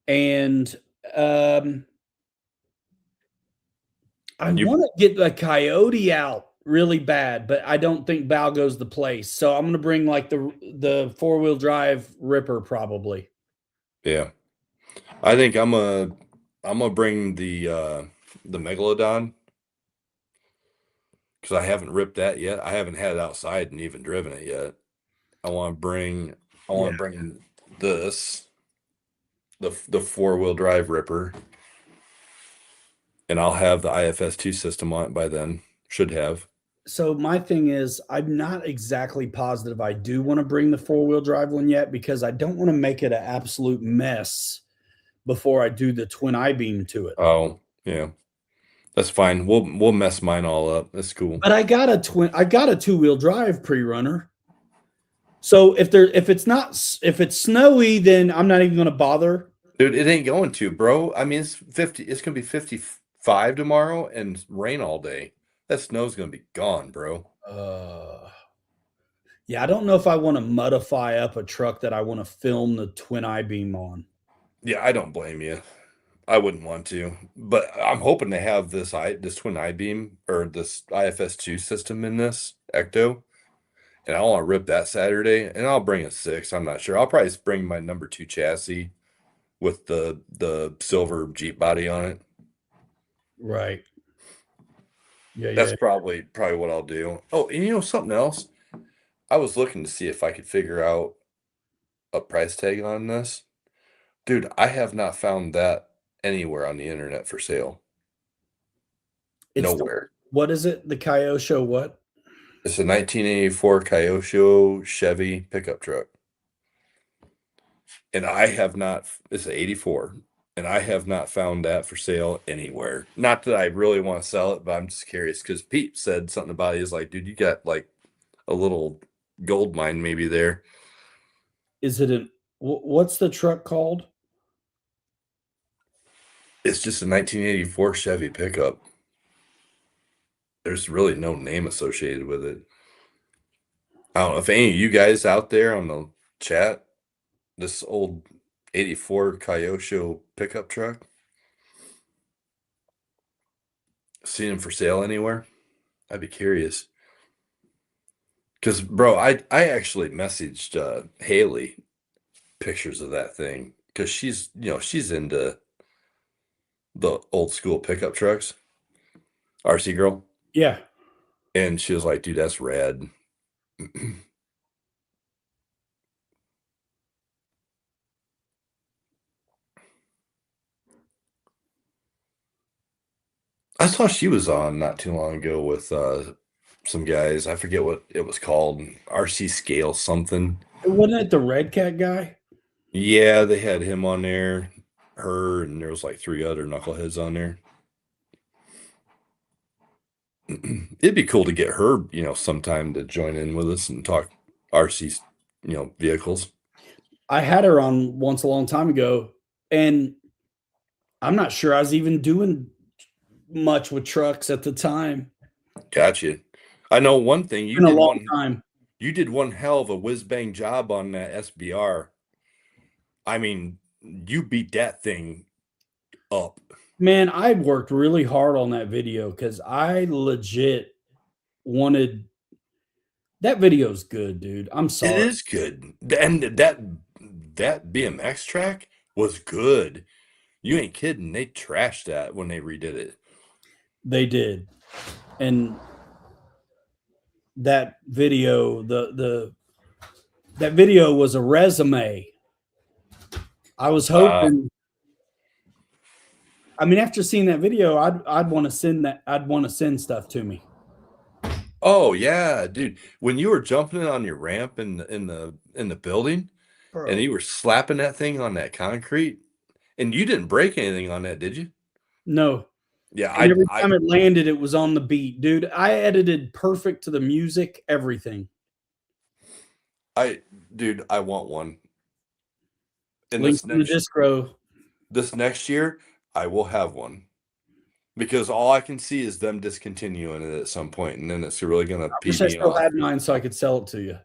and I want to get the Coyote out really bad, but I don't think Bow goes the place. So I'm going to bring like the 4-wheel drive Ripper probably. Yeah. I think I'm gonna bring the Megalodon, because I haven't ripped that yet. I haven't had it outside and even driven it yet. I want to bring this, the 4-wheel drive Ripper, and I'll have the IFS2 system on it by then. Should have. So my thing is, I'm not exactly positive I do want to bring the 4-wheel drive one yet, because I don't want to make it an absolute mess before I do the twin I-beam to it. Oh, yeah. That's fine. We'll mess mine all up. That's cool. But I got a 2-wheel drive pre-runner. So if it's snowy, then I'm not even going to bother. Dude, it ain't going to, bro. I mean, it's going to be 55 tomorrow and rain all day. That snow's going to be gone, bro. Yeah, I don't know if I want to modify up a truck that I want to film the twin I-beam on. Yeah, I don't blame you. I wouldn't want to, but I'm hoping to have this twin I-beam or this IFS2 system in this Ecto, and I want to rip that Saturday, and I'll bring a 6. I'm not sure. I'll probably bring my number 2 chassis with the silver Jeep body on it. Right. Yeah, that's probably what I'll do. Oh, and you know something else? I was looking to see if I could figure out a price tag on this. Dude, I have not found that anywhere on the internet for sale. Nowhere. What is it? The Kyosho what? It's a 1984 Kyosho Chevy pickup truck. And I have not, it's an 84, and I have not found that for sale anywhere. Not that I really want to sell it, but I'm just curious because Pete said something about it. He's like, dude, you got like a little gold mine maybe there. Is it what's the truck called? It's just a 1984 Chevy pickup. There's really no name associated with it. I don't know if any of you guys out there on the chat, this old 84 Kyosho pickup truck, seen them for sale anywhere? I'd be curious. Because, bro, I actually messaged Haley pictures of that thing because she's into the old school pickup trucks. RC girl. Yeah. And she was like, dude, that's rad. I saw she was on not too long ago with some guys. I forget what it was called. RC Scale something. Wasn't it the Red Cat guy? Yeah, they had him on there. her, and there was like 3 other knuckleheads on there. It'd be cool to get her, sometime to join in with us and talk RC, vehicles. I had her on once a long time ago, and I'm not sure I was even doing much with trucks at the time. Gotcha. I know one thing. It's been a long time. You did one hell of a whiz bang job on that SBR. I mean, you beat that thing up. Man, I worked really hard on that video because I legit wanted that video's good, dude. I'm sorry. It is good. And that BMX track was good. You ain't kidding. They trashed that when they redid it. They did. And that video, that video was a resume. I was hoping. I mean, after seeing that video, I'd want to send that. I'd want to send stuff to me. Oh yeah, dude. When you were jumping on your ramp in the building, Bro. and you were slapping that thing on that concrete, and you didn't break anything on that, did you? No. Yeah, and every time it landed, it was on the beat, dude. I edited perfect to the music, everything. Dude, I want one. And Links in the distro. This next year, I will have one. Because all I can see is them discontinuing it at some point, and then it's really gonna pee me off. I still had mine so I could sell it to you.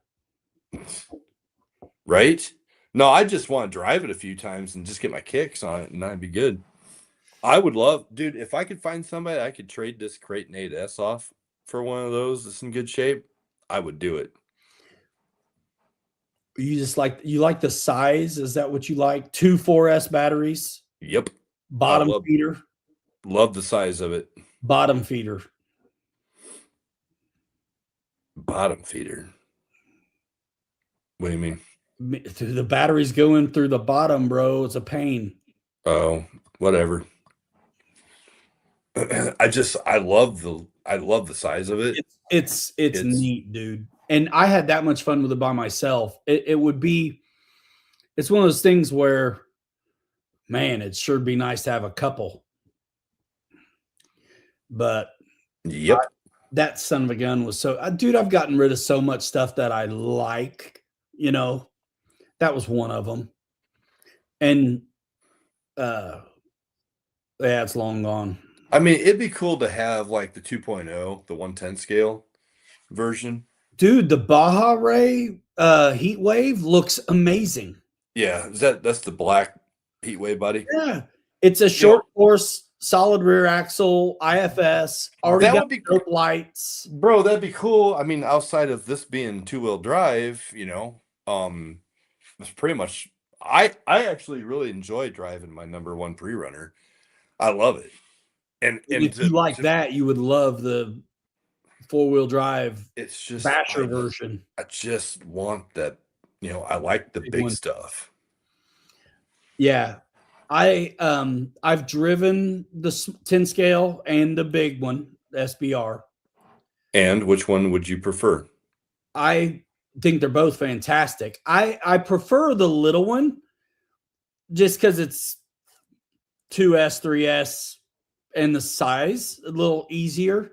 Right? No, I just want to drive it a few times and just get my kicks on it, and that'd be good. I would love, dude, if I could find somebody I could trade this Crate 8S off for one of those that's in good shape, I would do it. You like the size? Is that what you like? 2 4S batteries? Yep. Bottom feeder? Love the size of it. Bottom feeder. Bottom feeder. What do you mean? The battery's going through the bottom, bro. It's a pain. Oh, whatever. I love the size of it. It's neat, dude. And I had that much fun with it by myself. It's one of those things where, man, it sure be nice to have a couple. But yep, that son of a gun was so, dude, I've gotten rid of so much stuff that I like, that was one of them. And yeah, it's long gone. I mean, it'd be cool to have like the 2.0, the 110 scale version. Dude, the Baja Ray Heat Wave looks amazing. Yeah, that's the black Heat Wave, buddy. Yeah, it's a short course, solid rear axle, IFS. Already got dope lights, bro. That'd be cool. I mean, outside of this being 2-wheel drive, it's pretty much. I actually really enjoy driving my #1 pre-runner. I love it. And if you like that, you would love the 4-wheel drive. It's just Basher version. I just want that. I like the big stuff. Yeah, I've driven the 10 scale and the big one, SBR. And which one would you prefer? I think they're both fantastic. I prefer the little one just because it's 2S, 3S, and the size a little easier.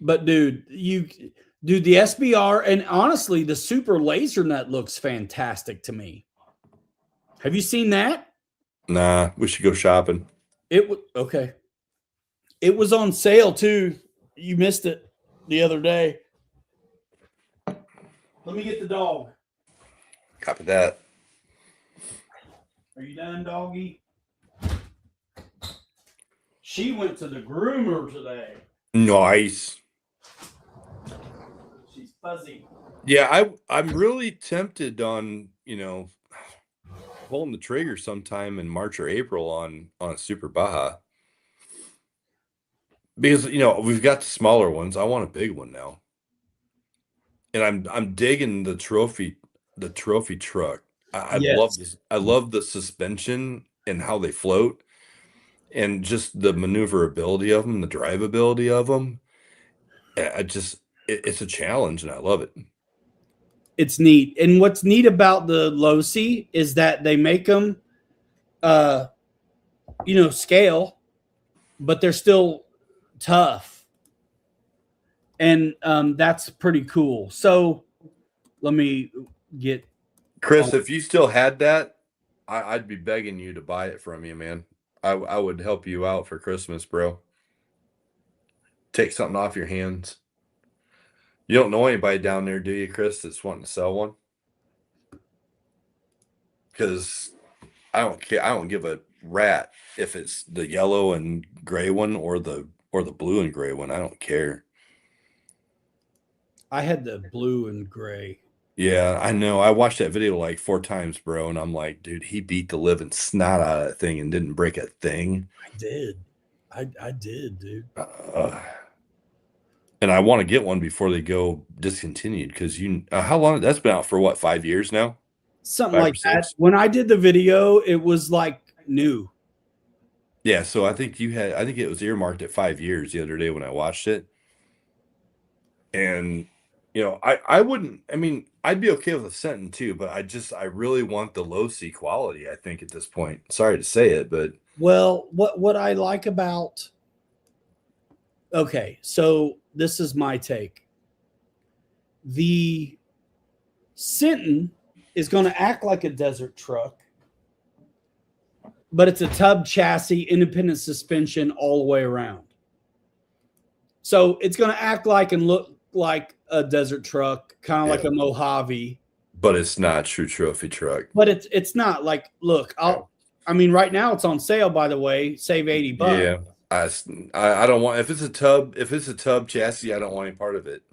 But dude, the SBR, and honestly, the Super Laser Nut looks fantastic to me. Have you seen that? Nah, we should go shopping. Okay. It was on sale too. You missed it the other day. Let me get the dog. Copy that. Are you done, doggy? She went to the groomer today. Nice. She's fuzzy. Yeah, I'm really tempted on, pulling the trigger sometime in March or April on a Super Baja. Because, we've got the smaller ones. I want a big one now. And I'm digging the trophy truck. I love this. I love the suspension and how they float, and just the maneuverability of them, the drivability of them. It's a challenge, and I love it. It's neat. And what's neat about the Losi is that they make them scale, but they're still tough. And that's pretty cool. So let me get Chris, if you still had that, I'd be begging you to buy it from you, man. I would help you out for Christmas, bro. Take something off your hands. You don't know anybody down there, do you, Chris, that's wanting to sell one? Because I don't care. I don't give a rat if it's the yellow and gray one or the blue and gray one. I don't care. I had the blue and gray. Yeah, I know. I watched that video like 4 times, bro, and I'm like, dude, he beat the living snot out of that thing and didn't break a thing. I did. I did, dude. And I want to get one before they go discontinued because how long that's been out for? What, 5 years now? Something like that. When I did the video, it was like new. Yeah, so I think it was earmarked at 5 years the other day when I watched it. And I wouldn't, I mean, I'd be okay with a Sentin too, but I really want the low C quality, I think, at this point. Sorry to say it, but well, what I like about, okay, so this is my take. The Sentin is going to act like a desert truck, but it's a tub chassis, independent suspension all the way around. So it's going to act like and look like a desert truck, kind of like a Mojave. But it's not a true trophy truck. But it's not like, look, I mean, right now it's on sale, by the way, save $80. Yeah. I don't want, if it's a tub chassis, I don't want any part of it.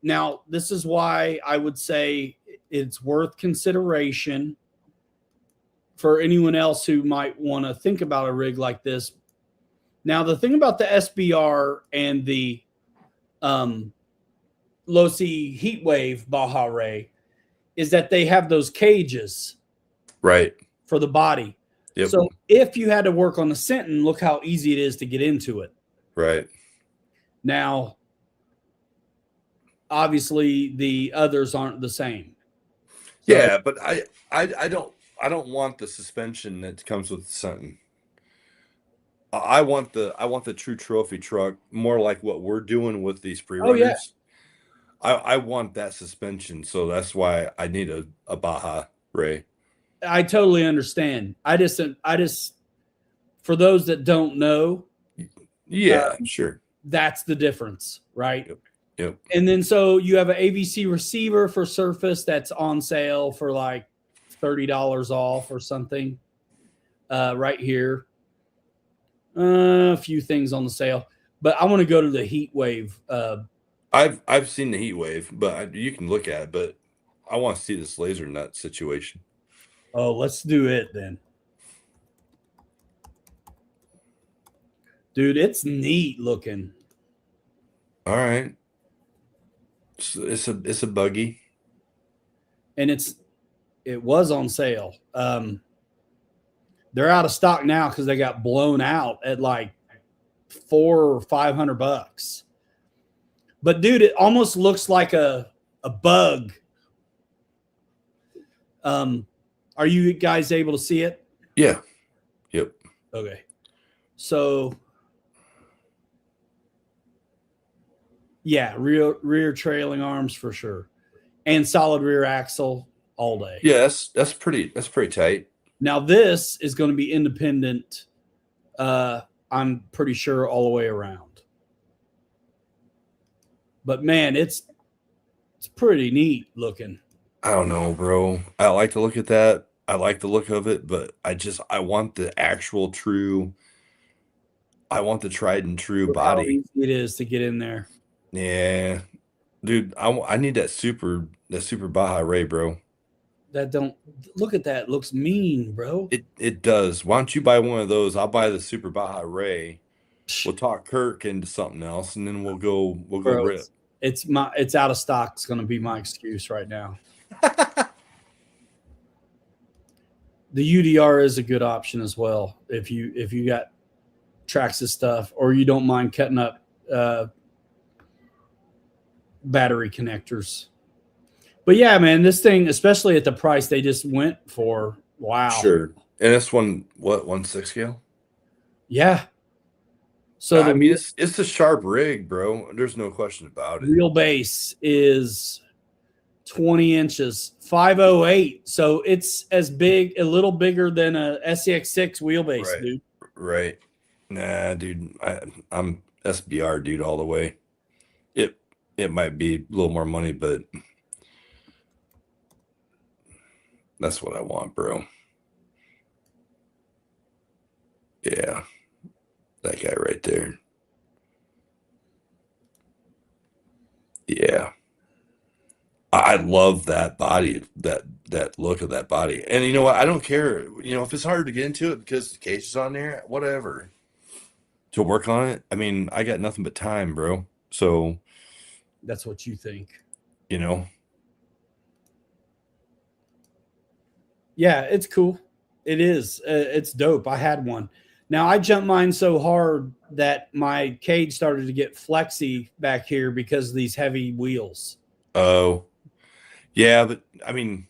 Now, this is why I would say it's worth consideration for anyone else who might want to think about a rig like this. Now, the thing about the SBR and the low C Heatwave Baja Ray is that they have those cages, right, for the body. Yep. So if you had to work on the Sentin, look how easy it is to get into it. Right. Now, obviously, the others aren't the same. So, yeah, but I don't want the suspension that comes with the Sentin. I want the true trophy truck, more like what we're doing with these pre-runners. Oh, yeah. I want that suspension, so that's why I need a Baja Ray. I totally understand. I just for those that don't know, yeah, sure, that's the difference, right? Yep. And then so you have an AVC receiver for Surface that's on sale for like $30 off or something. Right here, a few things on the sale, but I want to go to the Heatwave. I've seen the Heatwave, but you can look at it. But I want to see this laser nut situation. Oh, let's do it then. Dude, it's neat looking. All right. It's a buggy. And it was on sale. They're out of stock now because they got blown out at like $400 or $500. But dude, it almost looks like a bug. Are you guys able to see it? Yeah. Yep. Okay. So yeah, rear trailing arms for sure. And solid rear axle all day. Yeah, that's pretty tight. Now this is going to be independent, I'm pretty sure, all the way around. But man, it's pretty neat looking. I don't know, bro. I like to look at that. I like the look of it, but I want the actual true. I want the tried and true body. How easy it is to get in there. Yeah, dude. I need that super Baja Ray, bro. Don't look at that. It looks mean, bro. It does. Why don't you buy one of those? I'll buy the super Baja Ray. We'll talk Kirk into something else, and then we'll go rip. It's out of stock. It's going to be my excuse right now. The UDR is a good option as well if you got Traxxas stuff or you don't mind cutting up battery connectors. But yeah, man, this thing, especially at the price they just went for, wow. Sure. And this one, what, 1/6 scale? Yeah. So I the mean, it's a sharp rig, bro. There's no question about it. wheelbase is 20 inches, 508. So it's as big, a little bigger than a SEX6 wheelbase, Right. dude. Right. Nah, dude. I'm SBR, dude, all the way. It might be a little more money, but that's what I want, bro. Yeah, that guy right there. Yeah, I love that body, that look of that body. And you know what? I don't care. You know, if it's hard to get into it because the cage is on there, whatever. To work on it, I mean, I got nothing but time, bro. So, That's what you think. you know, Yeah, it's cool. It is. It's dope. I had one. Now I jumped mine so hard that my cage started to get flexy back here because of these heavy wheels. oh, yeah, but I mean,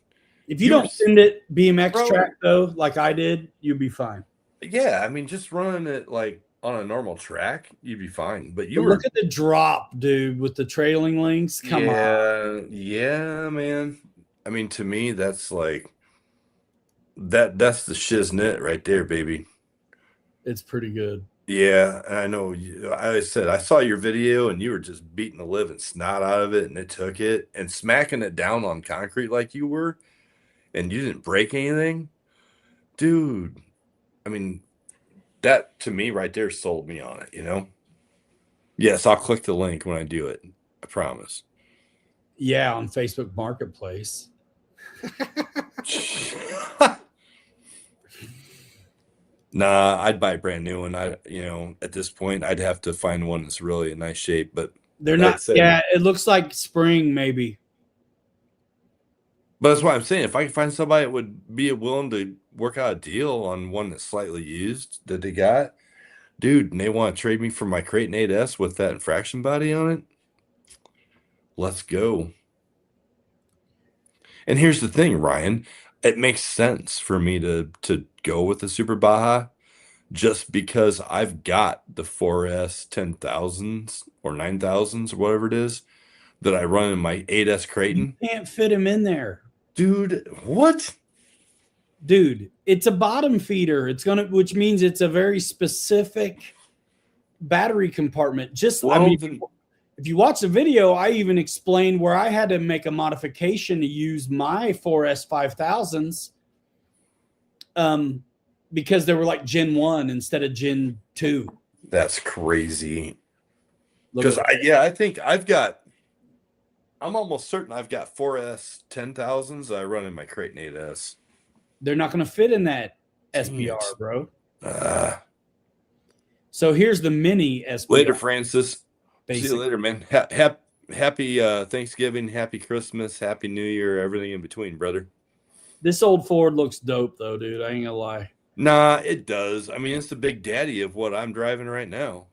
If you you were, don't send it BMX bro. track though, like I did, you'll be fine. Yeah, I mean, just running it like on a normal track, you'd be fine. But you But look were, at the drop, dude, with the trailing links. Come on. yeah, man. I mean, to me, that's like that's the shiznit right there, baby. It's pretty good. Yeah, I know. I said I saw your video, and you were just beating the living snot out of it, and it took it and smacking it down on concrete like you were, and you didn't break anything, dude. I mean, that to me right there sold me on it. You know. Yes, I'll click the link when I do it. I promise. Yeah, on Facebook Marketplace. Nah, I'd buy a brand new one. At this point, I'd have to find one that's really in nice shape. But They're like I not. said, Yeah, it looks like spring maybe. but that's why I'm saying if I can find somebody that would be willing to work out a deal on one that's slightly used that they got, dude, and they want to trade me for my Crate 8S with that infraction body on it, let's go. And here's the thing, Ryan, it makes sense for me to go with the Super Baja just because I've got the 4S 10,000s or 9,000s or whatever it is that I run in my 8S You Creighton. can't fit him in there. Dude, what? Dude, it's a bottom feeder. Which means it's a very specific battery compartment. Well, then, If you watch the video, I even explained where I had to make a modification to use my 4S 5000s because they were like Gen 1 instead of Gen 2. that's crazy. Because I think I'm almost certain I've got 4S 10,000s I run in my Creighton 8S. They're not going to fit in that SBR, bro. So here's the mini SBR. Later, Francis. Basic. See you later, man. Happy Thanksgiving, happy Christmas, happy New Year, everything in between, brother. This old Ford looks dope, though, dude. I ain't gonna lie. Nah, it does. I mean, it's the big daddy of what I'm driving right now.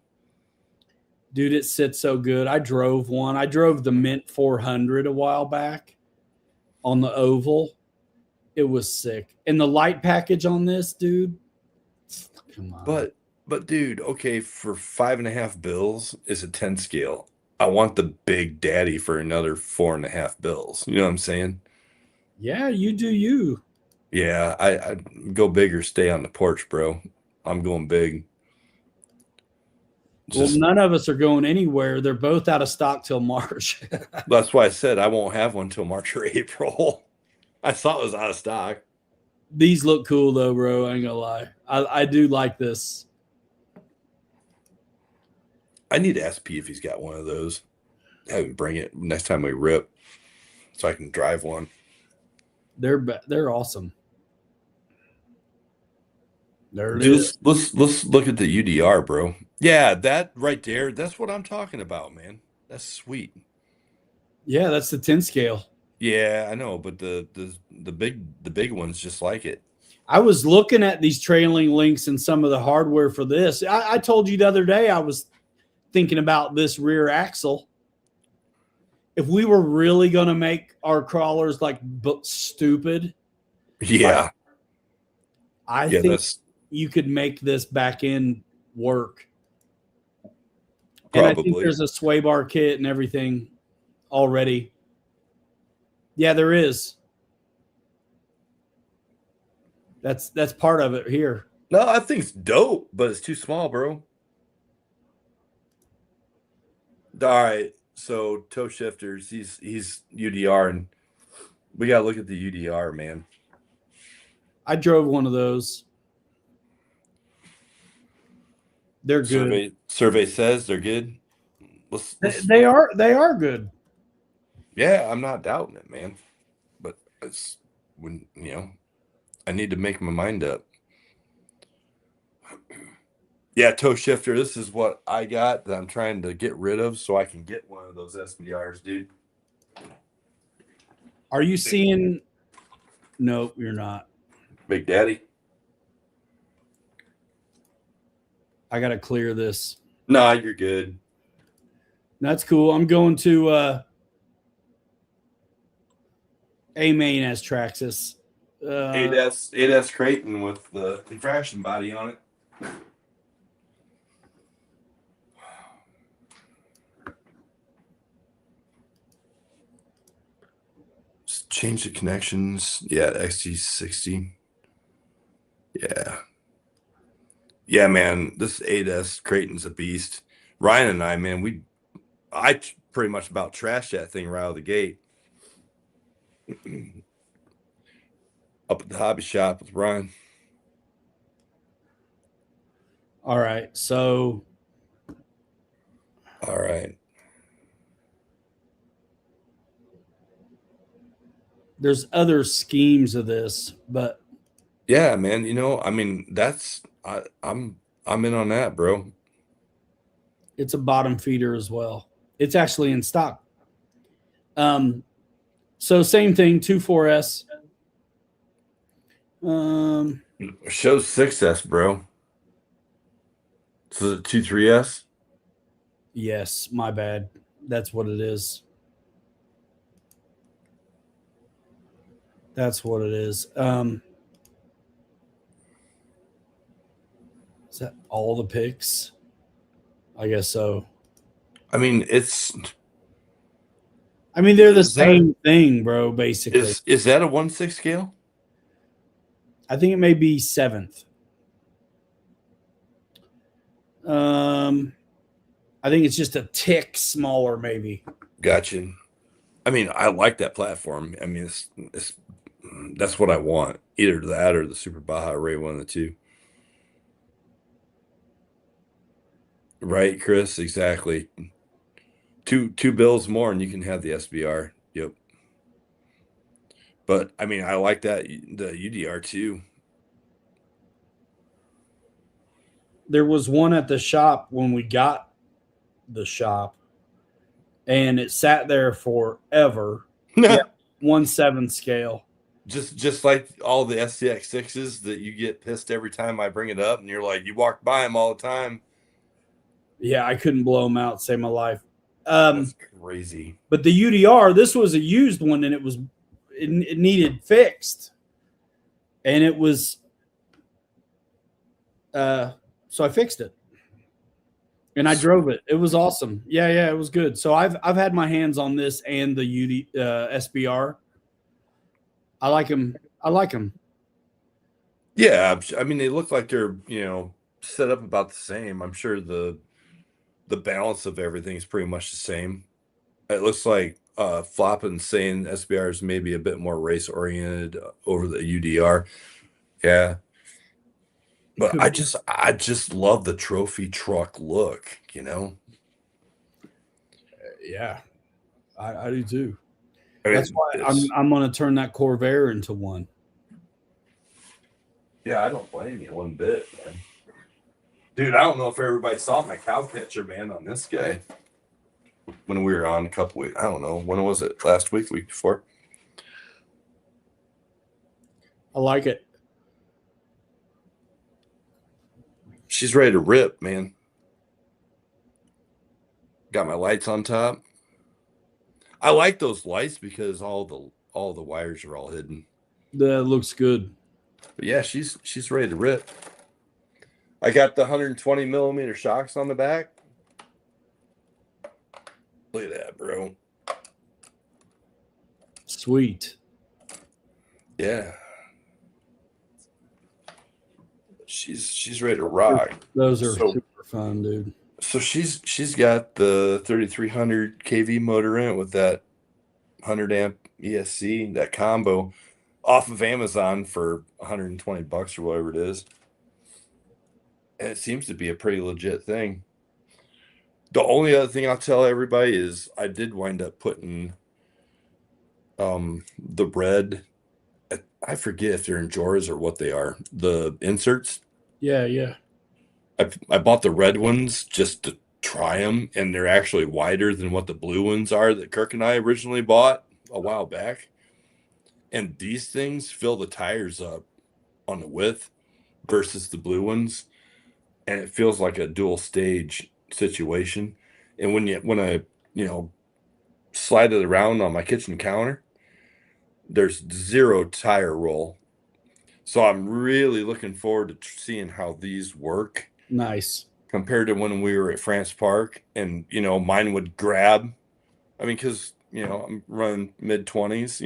Dude, it sits so good. I drove one. I drove the Mint 400 a while back on the oval. It was sick. And the light package on this, dude. Come on. But dude, okay, for $5.50 is a 10 scale. I want the big daddy for another $4.50. You know what I'm saying? Yeah, you do you. Yeah, I go big or stay on the porch, bro. I'm going big. Well, none of us are going anywhere. They're both out of stock till March. That's why I said I won't have one till March or April. I thought it was out of stock. These look cool though, bro. I ain't gonna lie. I do like this. I need to ask Pete if he's got one of those. Have him bring it next time we rip so I can drive one. They're awesome. There it Dude, is. let's look at the UDR, bro. Yeah, that right there, that's what I'm talking about, man. That's sweet. Yeah, that's the 10 scale. Yeah, I know, but the big ones just like it. I was looking at these trailing links and some of the hardware for this. I told you the other day I was thinking about this rear axle. If we were really going to make our crawlers like stupid, Yeah. I Yeah, think that's you could make this back end work. And I think probably. there's a sway bar kit and everything already. Yeah, there is. That's part of it here. No, I think it's dope, but it's too small, bro. All right, so toe shifters, he's UDR, and we gotta look at the UDR, man. I drove one of those. They're good. Survey says they're good. They are good. Yeah, I'm not doubting it, man. But it's when I need to make my mind up. Yeah, toe shifter. This is what I got that I'm trying to get rid of so I can get one of those SBRs, dude. Are you seeing? Nope, you're not. Big Daddy. I gotta clear this. Nah, you're good. That's cool. I'm going to A main as Traxxas. 8S Creighton with the infraction body on it. Just change the connections. Yeah, XT60. Yeah. Yeah, man. This 8S Creighton's a beast. Ryan and I, man, I pretty much about trashed that thing right out of the gate. Up at the hobby shop with Ryan. All right. So All right. there's other schemes of this, but Yeah, man. I mean, I'm in on that, bro. it's a bottom feeder as well. It's actually in stock. So same thing, 24S. Shows 6S, bro. So is it 23S? Yes, my bad. That's what it is. That's what it is. Is that all the picks? I guess so. I mean, they're the Is that- same thing, bro, basically. is that a 1/6 scale? I think it may be 7th. I think it's just a tick smaller, maybe. Gotcha. I mean, I like that platform. I mean, that's what I want. Either that or the Super Baja Array, one of the two. Right, Chris? Exactly. Two bills more and you can have the SBR. Yep. But I mean, I like that the UDR too. There was one at the shop when we got the shop, and it sat there forever. Yeah, 1/7 scale. Just like all the SCX6s that you get pissed every time I bring it up, and you're like, you walk by them all the time. Yeah, I couldn't blow them out to save my life. That's crazy. But the UDR, this was a used one, and it needed fixed, and it was. So I fixed it, and I drove it. It was awesome. Yeah, it was good. So I've had my hands on this and the SBR. I like them. Yeah, I mean, they look like they're set up about the same. I'm sure the balance of everything is pretty much the same. It looks like Floppin saying SBR is maybe a bit more race oriented over the UDR. Yeah. But I just love the trophy truck look, Yeah, I do too. I mean, that's why I'm going to turn that Corvair into one. Yeah, I don't blame you one bit, man. Dude, I don't know if everybody saw my cow catcher, man, on this guy when we were on a couple weeks. I don't know. When was it? Last week, week before? I like it. She's ready to rip, man. Got my lights on top. I like those lights because all the wires are all hidden. That looks good. But yeah, she's ready to rip. I got the 120 millimeter shocks on the back. Look at that, bro. Sweet. Yeah. She's ready to rock. Those are super fun, dude. So she's got the 3300 kV motor in it with that 100 amp ESC, that combo, off of Amazon for $120 or whatever it is. And it seems to be a pretty legit thing. The only other thing I'll tell everybody is I did wind up putting the red, I forget if they're in drawers or what they are, the inserts. Yeah. I bought the red ones just to try them, and they're actually wider than what the blue ones are that Kirk and I originally bought a while back. And these things fill the tires up on the width versus the blue ones, and it feels like a dual stage situation. And when I slide it around on my kitchen counter, there's zero tire roll. So I'm really looking forward to seeing how these work. Nice. Compared to when we were at France Park, and mine would grab. I mean, because I'm running mid-20s,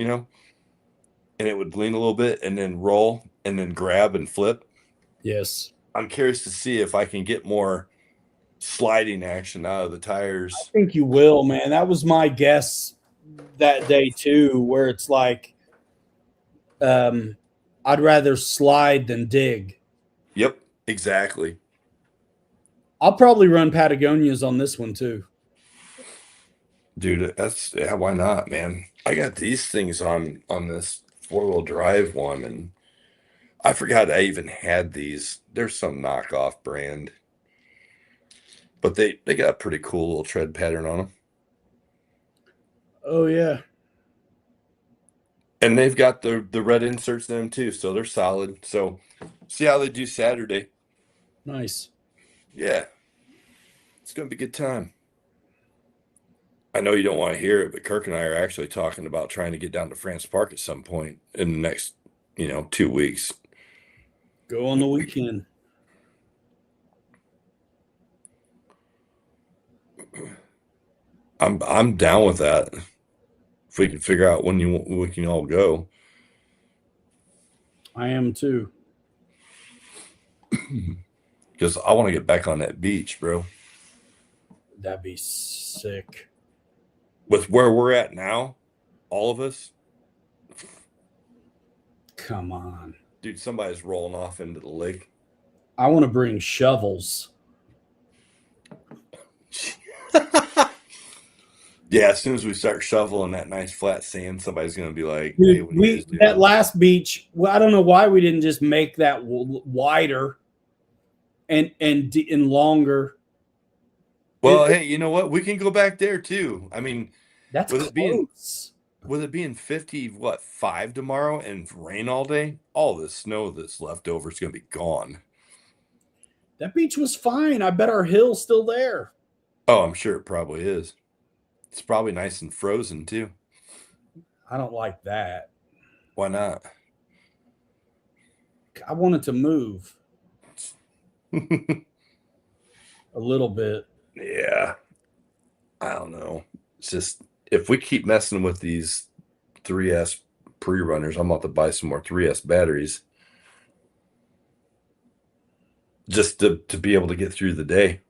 and it would lean a little bit and then roll and then grab and flip. Yes. I'm curious to see if I can get more sliding action out of the tires. I think you will, man. That was my guess that day too, where it's like, I'd rather slide than dig. Yep, exactly. I'll probably run Patagonias on this one too. Dude, why not, man? I got these things on this 4-wheel drive one, and I forgot I even had these. There's some knockoff brand, but they got a pretty cool little tread pattern on them. Oh yeah. And they've got the red inserts in them too, so they're solid. So see how they do Saturday. Nice. Yeah. It's gonna be a good time. I know you don't want to hear it, but Kirk and I are actually talking about trying to get down to France Park at some point in the next, 2 weeks. Go on the weekend. I'm down with that. If we can figure out when we can all go. I am too. Because I want to get back on that beach, bro. That'd be sick. With where we're at now, all of us. Come on. Dude, somebody's rolling off into the lake. I want to bring shovels. Yeah, as soon as we start shoveling that nice flat sand, somebody's going to be like, Dude, hey, that last beach, well, I don't know why we didn't just make that wider and longer. Well, hey, you know what? We can go back there too. I mean, that's with close. With it being 5 tomorrow and rain all day, all the snow that's left over is going to be gone. That beach was fine. I bet our hill's still there. Oh, I'm sure it probably is. It's probably nice and frozen too. I don't like that. Why not? I want it to move a little bit. Yeah. I don't know. It's just, if we keep messing with these 3S pre-runners, I'm about to buy some more 3S batteries just to be able to get through the day.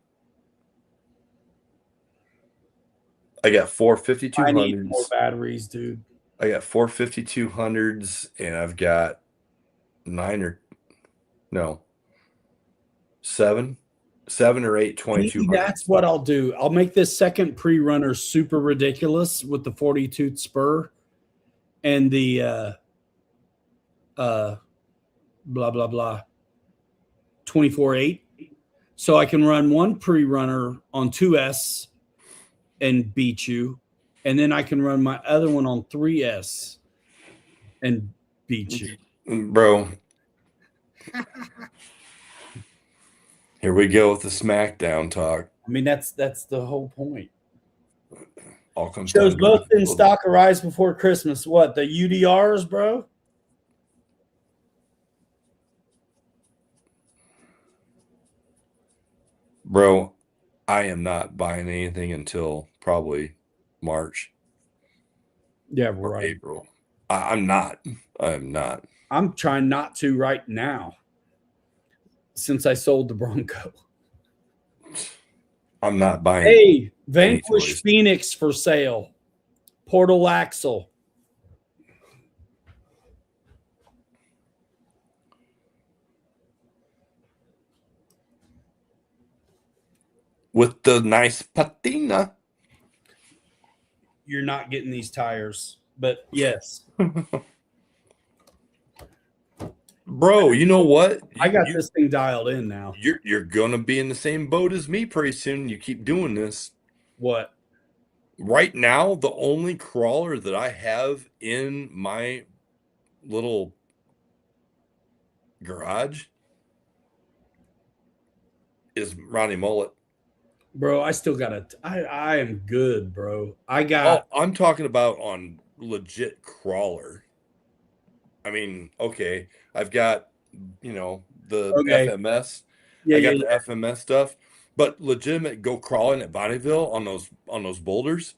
I got 4 5200s. I need more batteries, dude. I got 4 5200s, and I've got 7 or 8 2200s. That's what I'll do. I'll make this second pre-runner super ridiculous with the 40 tooth spur and the blah blah blah 24/8, so I can run one pre-runner on 2S and beat you, and then I can run my other one on 3S and beat you, bro. Here we go with the SmackDown talk. I mean, that's the whole point. All comes Shows down both in stock arrives before Christmas. What, the UDRs, bro? Bro, I am not buying anything until probably March Yeah, or right. April. I'm not. I'm not. I'm trying not to right now since I sold the Bronco. I'm not buying Hey, any Vanquish toys. Phoenix for sale. Portal axle. With the nice patina. You're not getting these tires, but yes, Bro, you know what? I got this thing dialed in now. You're gonna be in the same boat as me pretty soon. You keep doing this. What? Right now, the only crawler that I have in my little garage is Ronnie Mullet. Bro, I still got it. I am good, bro. I Oh, got I'm talking about on legit crawler. I mean, okay, I've got, the okay. FMS. Yeah, I yeah, got the yeah. FMS stuff, but legitimate go crawling at Bonneville on those boulders,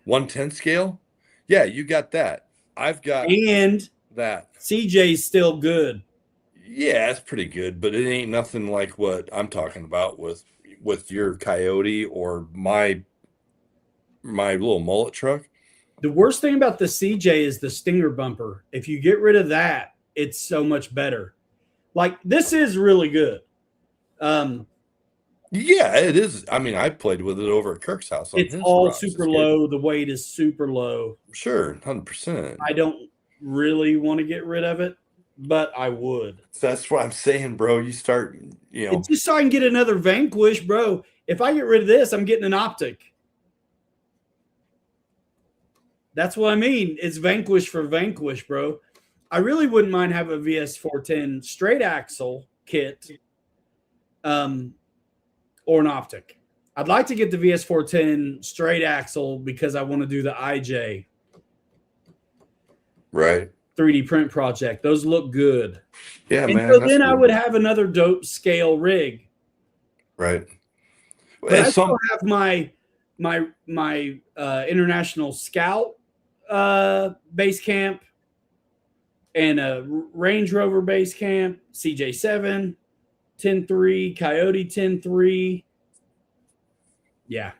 110 scale. Yeah, you got that. I've got And that. CJ's still good. Yeah, it's pretty good, but it ain't nothing like what I'm talking about with your Coyote or my little mullet truck. The worst thing about the CJ is the stinger bumper. If you get rid of that, it's so much better. Like this is really good. Um, Yeah, it is. I mean, I played with it over at Kirk's house on it's his all rocks. super It's good. low. The weight is super low. Sure, 100%. I don't really want to get rid of it, but I would. So that's what I'm saying, bro. You start, It's just so I can get another Vanquish, bro. If I get rid of this, I'm getting an optic. That's what I mean. It's Vanquish for Vanquish, bro. I really wouldn't mind having a VS410 straight axle kit, or an optic. I'd like to get the VS410 straight axle because I want to do the IJ right. 3D print project. Those look good. Yeah, And man, so that's then I cool. would have another dope scale rig. Right. But I And still have my International Scout base camp and a Range Rover base camp, CJ7, 10.3, Coyote 10.3. Yeah.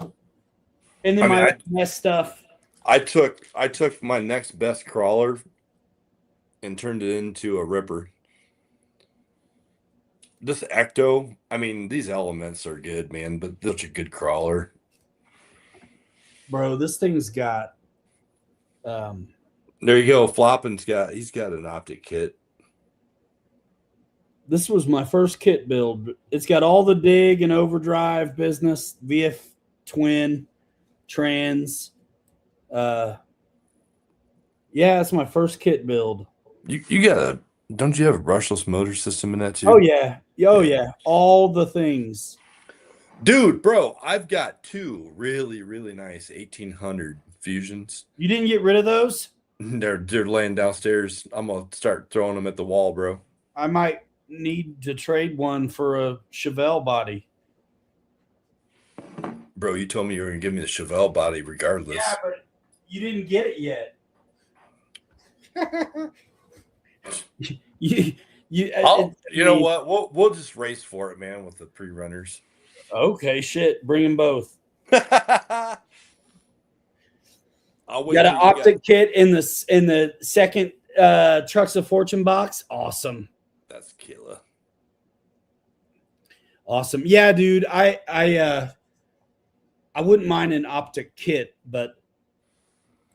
And then my best stuff. I took my next best crawler and turned it into a ripper. This Ecto, I mean, these elements are good, man, but such a good crawler. Bro, this thing's got There you go. He's got an optic kit. this was my first kit build. It's got all the dig and overdrive business, VF twin, trans. Yeah, it's my first kit build. You got don't you have a brushless motor system in that too? Oh yeah. Yeah. All the things. Dude, bro, I've got two really, really nice 1800 Fusions. You didn't get rid of those? They're laying downstairs. I'm gonna start throwing them at the wall, bro. I might need to trade one for a Chevelle body. Bro, you told me you were gonna give me the Chevelle body regardless. Yeah, but you didn't get it yet. You know what? We'll just race for it, man, with the pre-runners. Okay, shit. Bring them both. I'll wait Got an till you optic kit in the second Trucks of Fortune box. Awesome. That's killer. Awesome. Yeah, dude. I wouldn't mind an optic kit, but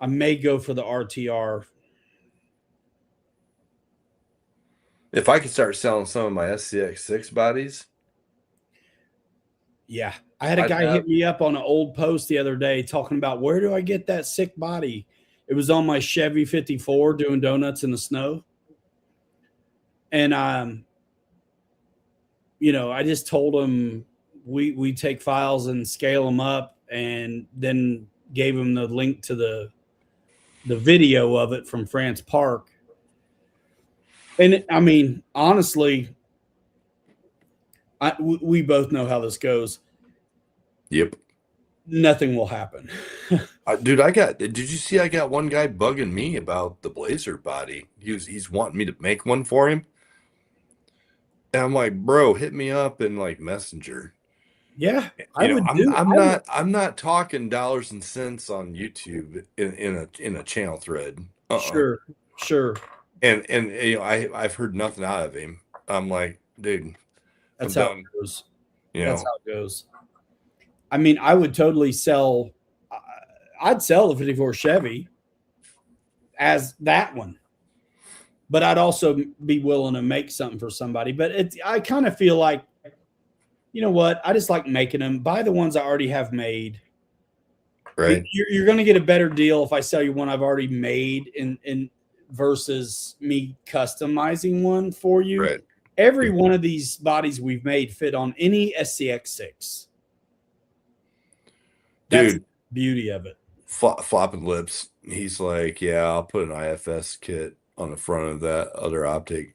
I may go for the RTR. If I could start selling some of my SCX6 bodies. Yeah. I had a guy hit me up on an old post the other day talking about where do I get that sick body? It was on my Chevy 54 doing donuts in the snow. And I just told him we take files and scale them up, and then gave him the link to the video of it from France Park. And I mean, honestly, We both know how this goes. Yep. Nothing will happen. Dude, did you see I got one guy bugging me about the Blazer body? He's wanting me to make one for him. And I'm like, bro, hit me up in like Messenger. Yeah, I You know, would I'm do. I'm I would, not I'm not talking dollars and cents on YouTube in a channel thread. sure, sure. And you know, I've heard nothing out of him. I'm like, dude, I'm That's how done. it goes. You That's know, how it goes. I mean, I would totally sell. I'd sell the 54 Chevy as that one, but I'd also be willing to make something for somebody. But I kind of feel like, you know what? I just like making them. Buy the ones I already have made. right? You're going to get a better deal if I sell you one I've already made in versus me customizing one for you. Right. Every one of these bodies we've made fit on any SCX6. That's the Dude, beauty of it. flopping lips. He's like, yeah, I'll put an IFS kit on the front of that other optic.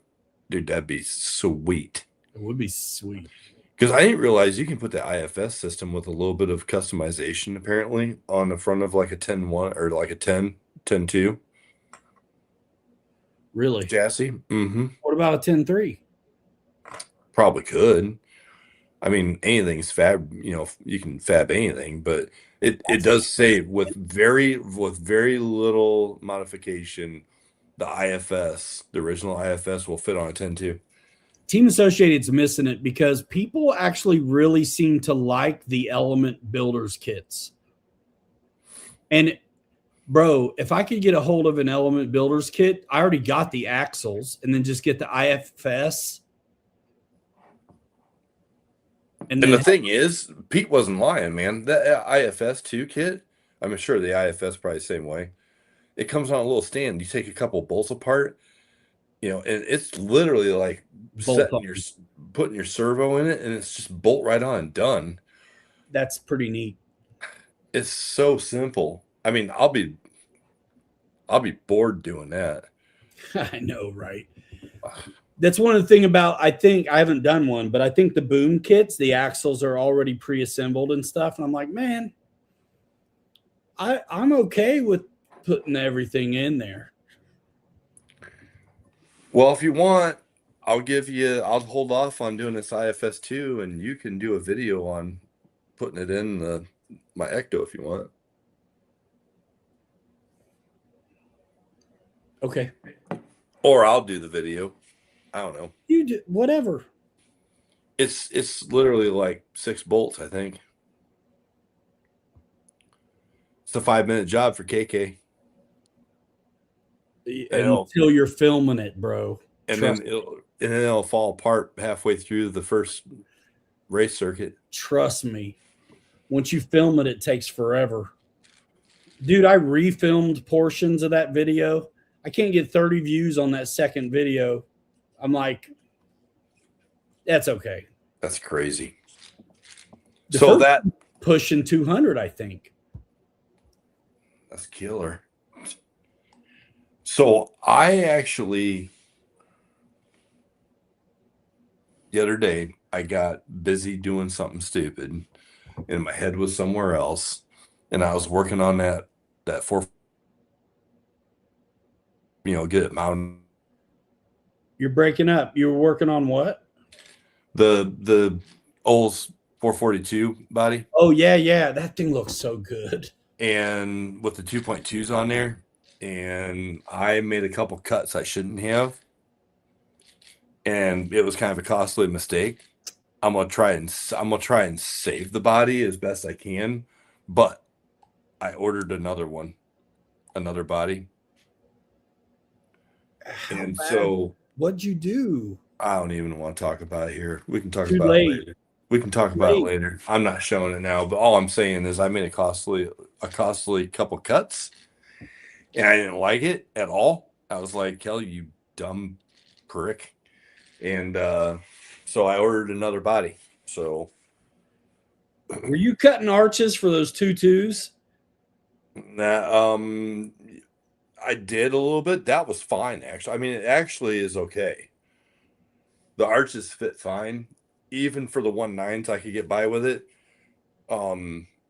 Dude, that'd be sweet. It would be sweet. Because I didn't realize you can put the IFS system with a little bit of customization apparently on the front of like a 10-1 or like a 10-2 Really? chassis. Mm-hmm. What about a 10.3? Probably could. I mean, anything's fab, you know, you can fab anything, but it does say with very little modification, the IFS, the original IFS will fit on a 10-2. Team Associated's missing it because people actually really seem to like the Element Builders kits. And bro, if I could get a hold of an Element Builders kit, I already got the axles and then just get the IFS. And the thing is, Pete wasn't lying, man. That IFS 2 kit, I'm sure the IFS probably the same way. It comes on a little stand. You take a couple bolts apart, you know, and it's literally like putting your servo in it, and it's just bolt right on, done. That's pretty neat. It's so simple. I mean, I'll be bored doing that. I know, right? That's one of the thing about, I think I haven't done one, but I think the boom kits, the axles are already pre-assembled and stuff. And I'm like, man, I'm okay with putting everything in there. Well, if you want, I'll hold off on doing this IFS 2, and you can do a video on putting it in my Ecto if you want. Okay. Or I'll do the video. I don't know. You do whatever. It's literally like 6 bolts, I think. It's a 5-minute job for KK. Until you're filming it, bro. And then it'll fall apart halfway through the first race circuit. Trust me. Once you film it, it takes forever. Dude, I refilmed portions of that video. I can't get 30 views on that second video. I'm like, that's okay. That's crazy. The So first that pushing 200, I think. That's killer. So I actually the other day I got busy doing something stupid and my head was somewhere else, and I was working on that 4, you know, get it mounted. You're breaking up. You were working on what? The old 442 body. Oh, yeah. That thing looks so good. And with the 2.2s on there, and I made a couple cuts I shouldn't have, and it was kind of a costly mistake. I'm gonna try and save the body as best I can, but I ordered another body. And so what'd you do? I don't even want to talk about it here. We can talk Too about late. it later. We can talk about it later. I'm not showing it now, but all I'm saying is I made a costly couple cuts, and I didn't like it at all. I was like, Kelly, you dumb prick. And so I ordered another body. So Were you cutting arches for those 2.2s? that I did a little bit. That was fine, actually. I mean, it actually is okay. The arches fit fine. even for the 1.9s, I could get by with it.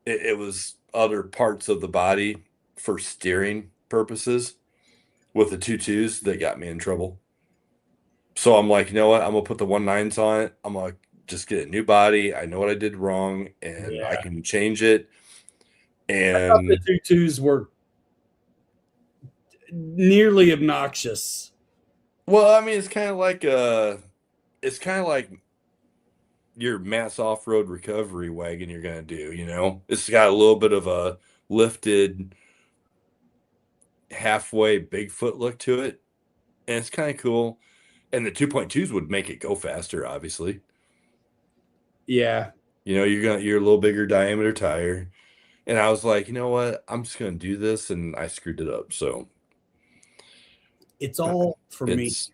It was other parts of the body for steering purposes with the 2.2s that got me in trouble. So I'm like, you know what? I'm gonna put the 1.9s on it. I'm gonna just get a new body. I know what I did wrong, and I Yeah. can change it. I thought the And 2.2s were nearly obnoxious. well, I mean, it's kind of like your mass off-road recovery wagon you're gonna do. It's got a little bit of a lifted halfway Bigfoot look to it, and it's kind of cool. And the 2.2s would make it go faster, obviously. Yeah. You're a little bigger diameter tire. And I was like, you know what? I'm just gonna do this, and I screwed it up. So It's all for me. it's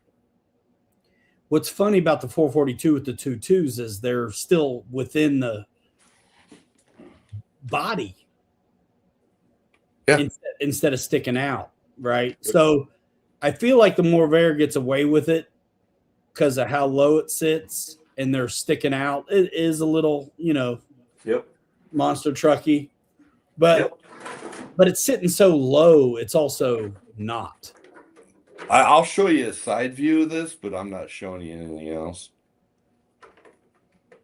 What's funny about the 442 with the 2.2s is they're still within the body yeah, instead of sticking out, right? So I feel like the Morvair gets away with it because of how low it sits and they're sticking out. It is a little, yep, monster trucky, but yep. but it's sitting so low, it's also not. I'll show you a side view of this, but I'm not showing you anything else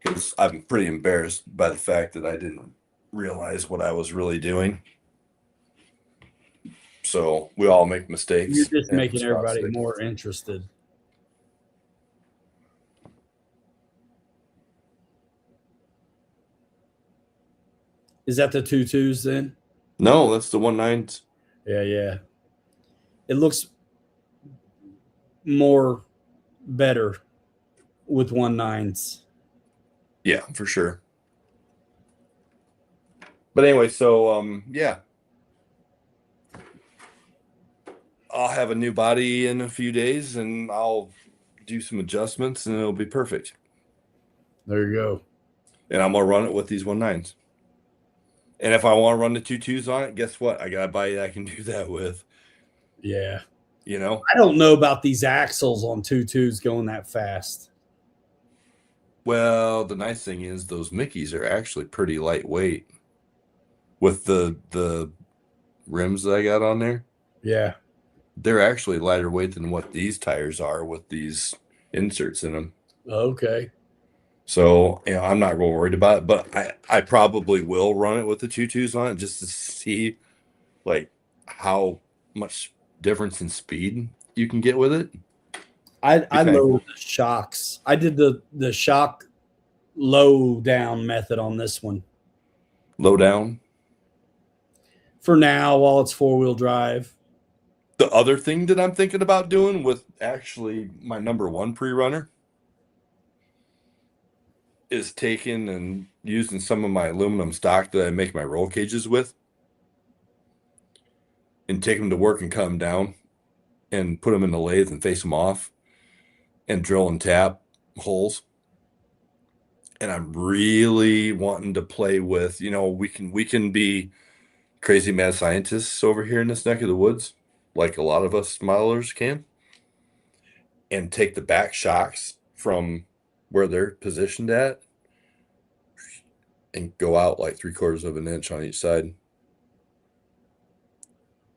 because I'm pretty embarrassed by the fact that I didn't realize what I was really doing. So we all make mistakes. You're just and making it's everybody toxic. more interested. Is that the 2.2s then? No, that's the 1.9s. Yeah. It looks more better with 1.9s. Yeah, for sure. But anyway, so yeah. I'll have a new body in a few days, and I'll do some adjustments, and it'll be perfect. There you go. And I'm gonna run it with these 1.9s. And if I want to run the 2.2s on it, guess what? I got a body that I can do that with. Yeah. I don't know about these axles on 2.2s going that fast. Well, the nice thing is those Mickeys are actually pretty lightweight with the rims that I got on there. Yeah. They're actually lighter weight than what these tires are with these inserts in them. Okay. So, I'm not real worried about it, but I probably will run it with the 2.2s on it just to see like how much difference in speed you can get with it. I lowered Cool. the shocks. I did the shock low down method on this one. Low down. For now, while it's 4-wheel drive. The other thing that I'm thinking about doing with actually my number one pre-runner is taking and using some of my aluminum stock that I make my roll cages with and take them to work and cut them down and put them in the lathe and face them off and drill and tap holes. And I'm really wanting to play with, we can be crazy mad scientists over here in this neck of the woods, like a lot of us modelers can, and take the back shocks from where they're positioned at and go out like 3/4 of an inch on each side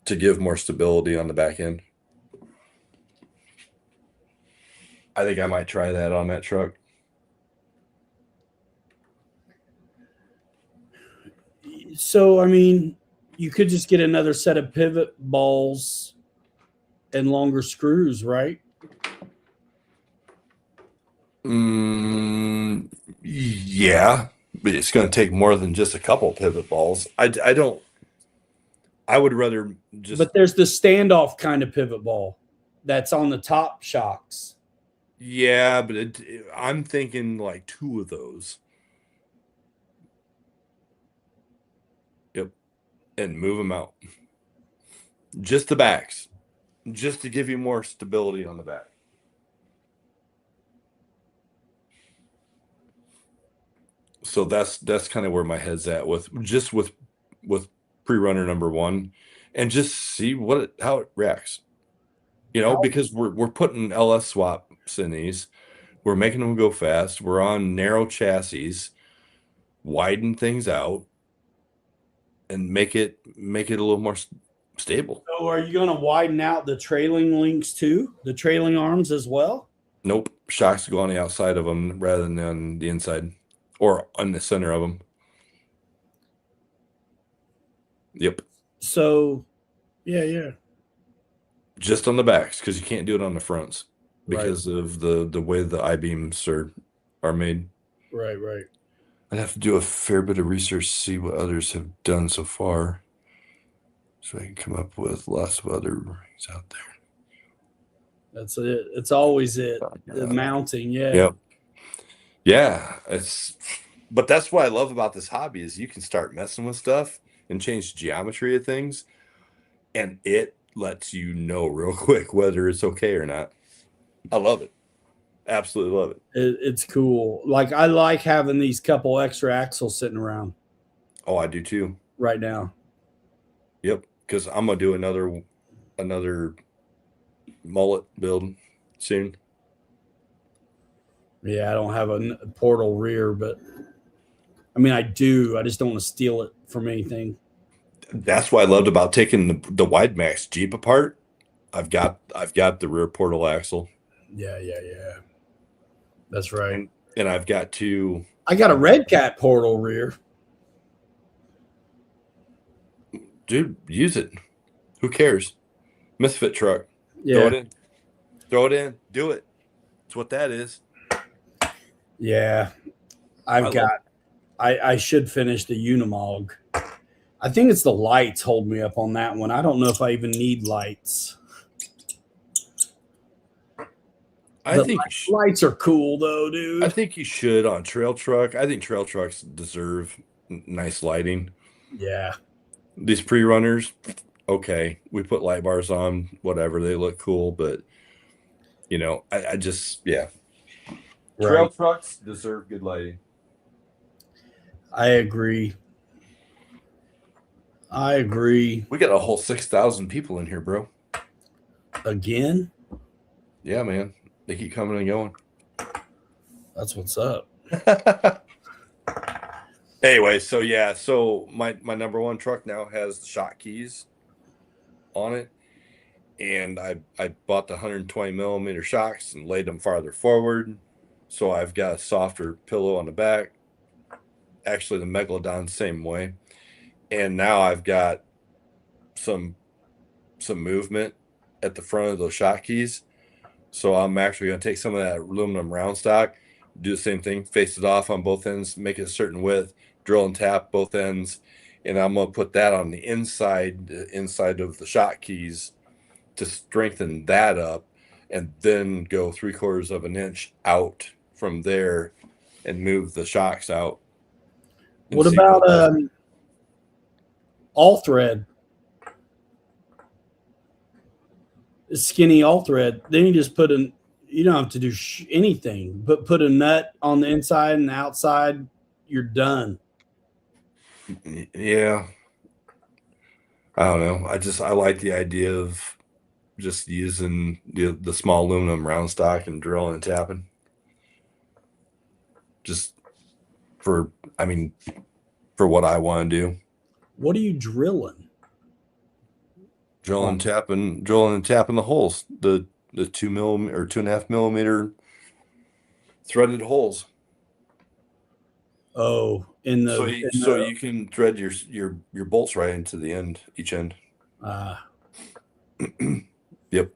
to give more stability on the back end. I think I might try that on that truck. So, I mean, you could just get another set of pivot balls and longer screws, right? Yeah, but it's going to take more than just a couple pivot balls. I would rather just. But there's the standoff kind of pivot ball that's on the top shocks. Yeah, but I'm thinking like 2 of those. Yep, and move them out. Just the backs, just to give you more stability on the back. So that's kind of where my head's at with pre-runner number one, and just see how it reacts. Because we're putting LS swaps in these. We're making them go fast. We're on narrow chassis, widen things out, and make it a little more stable. So are you going to widen out the trailing links too? The trailing arms as well? Nope. Shocks go on the outside of them rather than on the inside or on the center of them. Yep. So, yeah. Just on the backs because you can't do it on the fronts because Right. of the way the I-beams are made. Right. I'd have to do a fair bit of research to see what others have done so far so I can come up with lots of other rings out there. That's it. It's always it. The mounting, yeah. Yep. Yeah, but that's what I love about this hobby is you can start messing with stuff and change the geometry of things, and it lets you know real quick whether it's okay or not. I love it. Absolutely love it. It's cool. Like I like having these couple extra axles sitting around Oh, I do too. right now. Yep, because I'm gonna do another mullet build soon. Yeah, I don't have a portal rear, but I mean I do. I just don't want to steal it from anything. That's what I loved about taking the Wide Max Jeep apart. I've got the rear portal axle. Yeah. That's right. And I've got I got a Red Cat portal rear. Dude, use it. Who cares? Misfit truck. Yeah. Throw it in. Throw it in. Do it. That's what that is. Yeah. I should finish the Unimog. I think it's the lights hold me up on that one. I don't know if I even need lights. I think lights are cool though, dude. I think you should on trail truck. I think trail trucks deserve nice lighting. Yeah. These pre-runners, okay, we put light bars on, whatever, they look cool, but I just Right. Trail trucks deserve good lighting. I agree. We got a whole 6,000 people in here, bro. Again? Yeah, man. They keep coming and going. That's what's up. Anyway, so my number one truck now has the shot keys on it, and I bought the 120 millimeter shocks and laid them farther forward, so I've got a softer pillow on the back. Actually, the Megalodon same way, and now I've got some movement at the front of those shot keys. So I'm actually going to take some of that aluminum round stock, do the same thing, face it off on both ends, make it a certain width, drill and tap both ends, and I'm going to put that on the inside of the shot keys to strengthen that up, and then go 3/4 of an inch out from there and move the shocks out. What about all thread? Skinny all thread. Then you just you don't have to do anything, but put a nut on the inside and the outside. You're done. Yeah. I don't know. I like the idea of just using the small aluminum round stock and drilling and tapping. Just for what I want to do. What are you drilling? Drilling and tapping the holes. The 2 millimeter or 2.5 millimeter threaded holes. Oh, so you can thread your bolts right into the end, each end. Yep.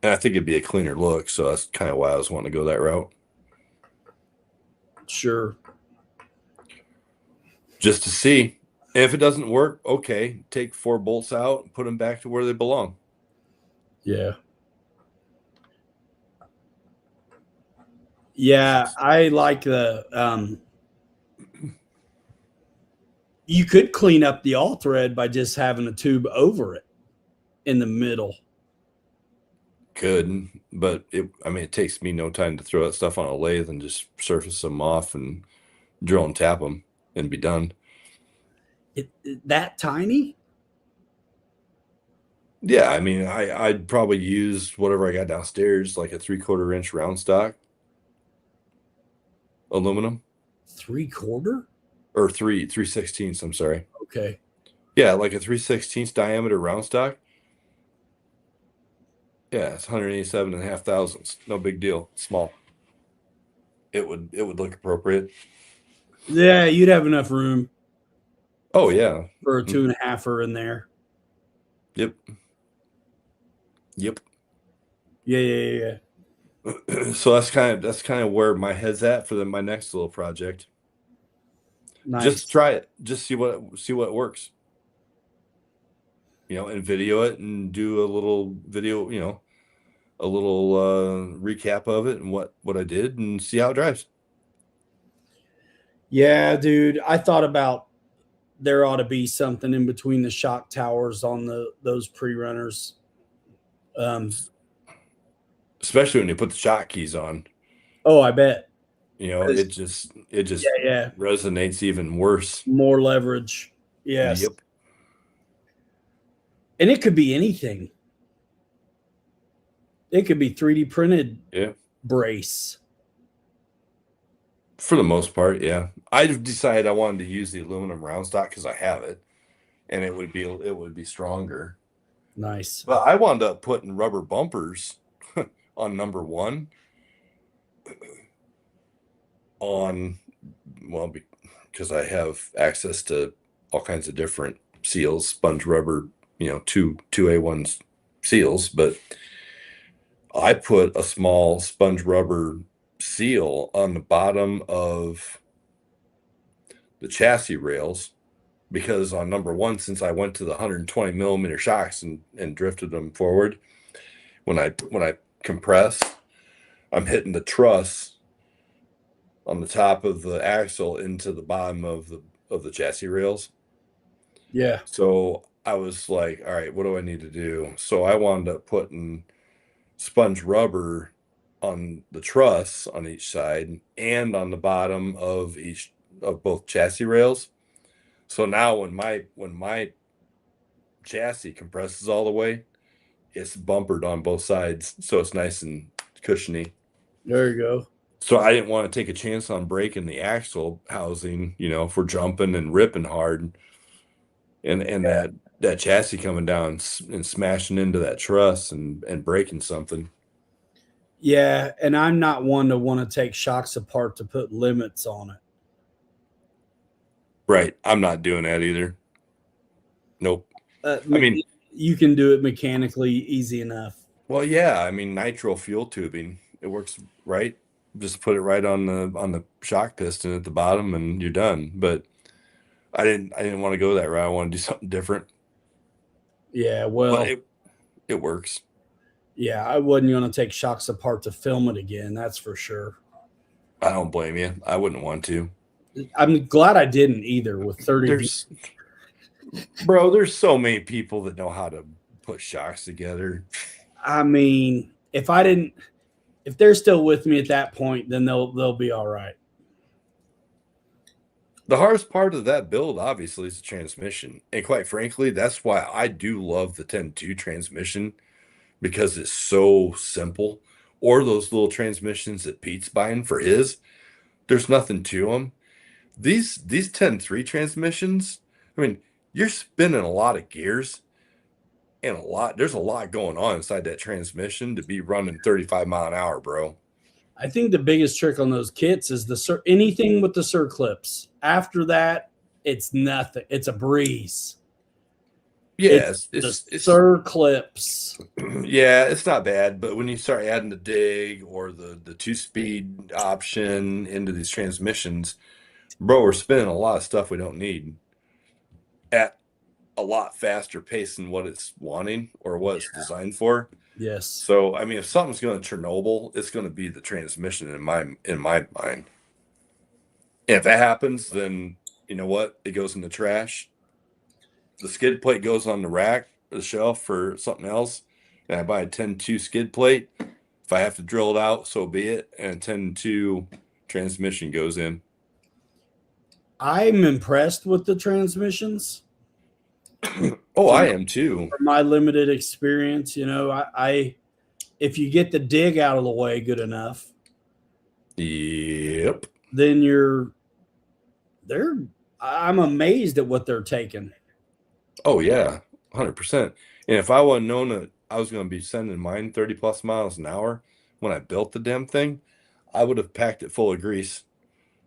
And I think it'd be a cleaner look, so that's kind of why I was wanting to go that route. Sure. Just to see. If it doesn't work, okay, take 4 bolts out and put them back to where they belong. Yeah. Yeah, I like the you could clean up the all thread by just having a tube over it in the middle. Could, but it takes me no time to throw that stuff on a lathe and just surface them off and drill and tap them and be done. That tiny? Yeah, I'd probably use whatever I got downstairs, like a 3/4 inch round stock, aluminum. 3/4? Or 3/16. I'm sorry. Okay. Yeah, like a 3/16 diameter round stock. Yeah, it's 187.5 thousandths. No big deal. Small. It would look appropriate. Yeah, you'd have enough room Oh yeah. for a 2.5er in there. Yep. Yep. Yeah. So that's kind of where my head's at for my next little project. Nice. Just try it. Just see what works. And video it and do a little video, a little recap of it and what I did and see how it drives. Yeah, dude. I thought about there ought to be something in between the shock towers on those pre-runners. Especially when you put the shock keys on. Oh, I bet. It just Yeah. resonates even worse. More leverage. Yes. Yep. And it could be anything. It could be 3D printed brace. For the most part, yeah. I decided I wanted to use the aluminum round stock because I have it, and it would be stronger. Nice. But I wound up putting rubber bumpers on number 1 because I have access to all kinds of different seals, sponge rubber, 2A1 seals, but I put a small sponge rubber seal on the bottom of the chassis rails because on number 1, since I went to the 120 millimeter shocks and drifted them forward, when I compress, I'm hitting the truss on the top of the axle into the bottom of the chassis rails. Yeah. So I was like, all right, what do I need to do? So I wound up putting sponge rubber on the truss on each side and on the bottom of both chassis rails. So now when my chassis compresses all the way, it's bumpered on both sides, so it's nice and cushiony. There you go. So I didn't want to take a chance on breaking the axle housing, for jumping and ripping hard, and that chassis coming down and smashing into that truss and breaking something. Yeah, and I'm not one to want to take shocks apart to put limits on it. Right. I'm not doing that either. Nope. I mean, you can do it mechanically easy enough. Well, yeah. I mean, nitro fuel tubing, it works right. Just put it right on the shock piston at the bottom, and you're done. But I didn't want to go that route. I want to do something different. Yeah, well, but it works. Yeah, I wasn't going to take shocks apart to film it again. That's for sure. I don't blame you. I wouldn't want to. I'm glad I didn't either with 30. Bro, there's so many people that know how to put shocks together. I mean, if they're still with me at that point, then they'll be all right. The hardest part of that build, obviously, is the transmission. And quite frankly, that's why I do love the 10-2 transmission, because it's so simple. Or those little transmissions that Pete's buying for his, there's nothing to them. These 10-3 transmissions, I mean, you're spinning a lot of gears, and there's a lot going on inside that transmission to be running 35 mile an hour, bro. I think the biggest trick on those kits is anything with the circlips. After that, it's nothing. It's a breeze. Yeah, it's circlips. Yeah, it's not bad, but when you start adding the dig or the 2-speed option into these transmissions, bro, we're spinning a lot of stuff we don't need at a lot faster pace than what it's wanting or what it's designed for. Yes. So, I mean, if something's going to Chernobyl, it's going to be the transmission in my mind. And if that happens, then you know what? It goes in the trash. The skid plate goes on the rack, the shelf for something else. And I buy a 10-2 skid plate. If I have to drill it out, so be it. And a 10-2 transmission goes in. I'm impressed with the transmissions. Oh, I am too. From my limited experience, I if you get the dig out of the way good enough, yep, then I'm amazed at what they're taking. Oh yeah, 100%. And if I wouldn't known that I was going to be sending mine 30 plus miles an hour when I built the damn thing, I would have packed it full of grease,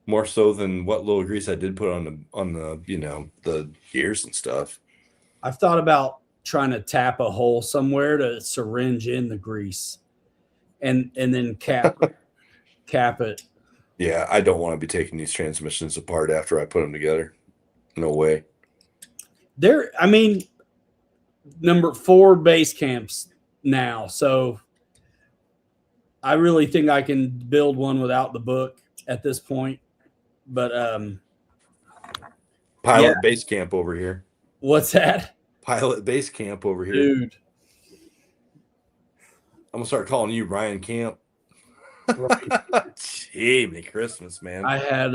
more so than what little grease I did put on the the gears and stuff. I've thought about trying to tap a hole somewhere to syringe in the grease and then cap it. Yeah, I don't want to be taking these transmissions apart after I put them together. No way. I mean, number 4 base camps now. So I really think I can build one without the book at this point. But Pilot base camp over here. What's that? Pilot base camp over here. Dude. I'm gonna start calling you Ryan Camp. Right. Gee, Merry Christmas, man. I had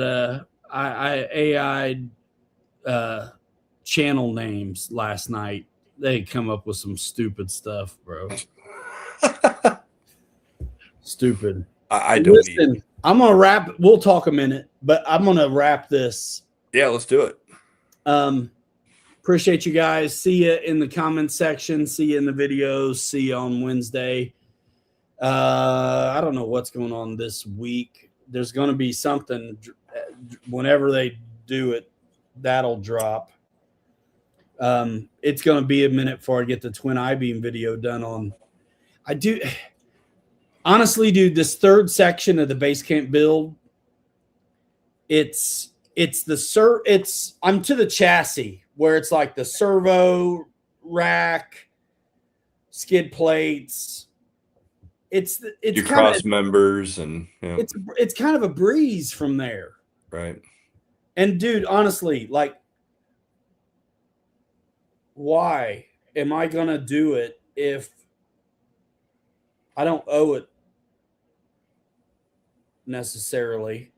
AI channel names last night. They come up with some stupid stuff, bro. Stupid. I don't Listen, I'm gonna wrap. We'll talk a minute, but I'm gonna wrap this. Yeah, let's do it. Appreciate you guys. See you in the comments section. See you in the videos. See you on Wednesday. I don't know what's going on this week. There's going to be something whenever they do it, that'll drop. It's going to be a minute before I get the twin I-beam video done on. I do honestly, dude, this third section of the base camp build, I'm to the chassis where it's like the servo rack, skid plates. It's your cross members and it's kind of a breeze from there. Right. And dude, honestly, like, why am I gonna do it if I don't owe it necessarily?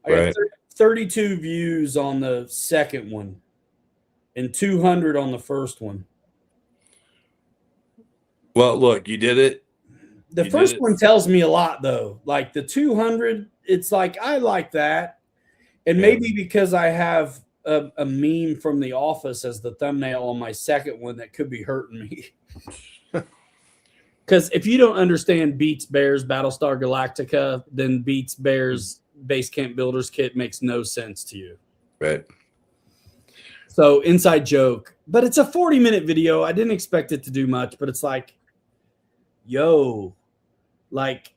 I got 32 views on the second one and 200 on the first one. Well, look, you did it. The first one tells me a lot, though. Like the 200, it's like, I like that. And maybe because I have a meme from The Office as the thumbnail on my second one that could be hurting me. Because if you don't understand Beats Bears Battlestar Galactica, then Beats Bears Base Camp Builders Kit makes no sense to you. Right. So inside joke. But it's a 40-minute video. I didn't expect it to do much, but it's like, yo, like,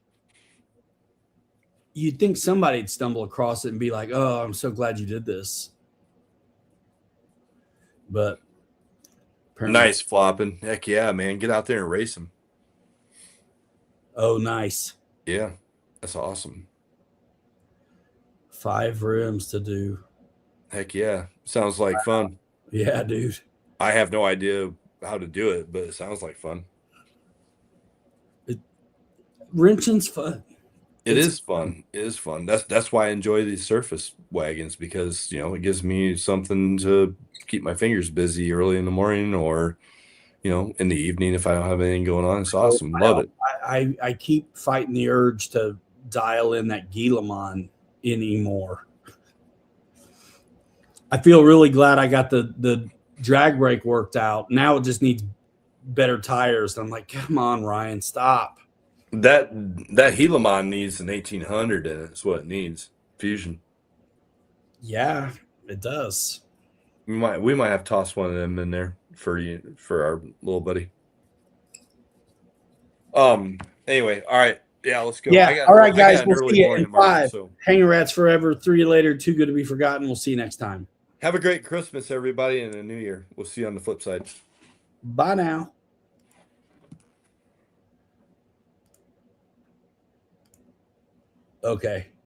you'd think somebody'd stumble across it and be like, oh, I'm so glad you did this. But nice flopping. Heck yeah, man. Get out there and race them. Oh, nice. Yeah, that's awesome. 5 rims to do. Heck yeah. Sounds like fun. Yeah, dude. I have no idea how to do it, but it sounds like fun. Wrenching's fun. It is fun. It is fun. That's why I enjoy these surface wagons, because it gives me something to keep my fingers busy early in the morning or in the evening if I don't have anything going on. It's awesome. Love it. I keep fighting the urge to dial in that Guillemot anymore. I feel really glad I got the drag brake worked out. Now it just needs better tires. And I'm like, come on, Ryan, stop. That Guillemot needs an 1800 in it. Is what it needs. Fusion. Yeah, it does. We might have to toss one of them in there for our little buddy. Anyway, all right. Yeah, let's go. Yeah, all right, guys. We'll see you in 5. So. Hanger Rats forever. 3 later. Too good to be forgotten. We'll see you next time. Have a great Christmas, everybody, and a new year. We'll see you on the flip side. Bye now. Okay.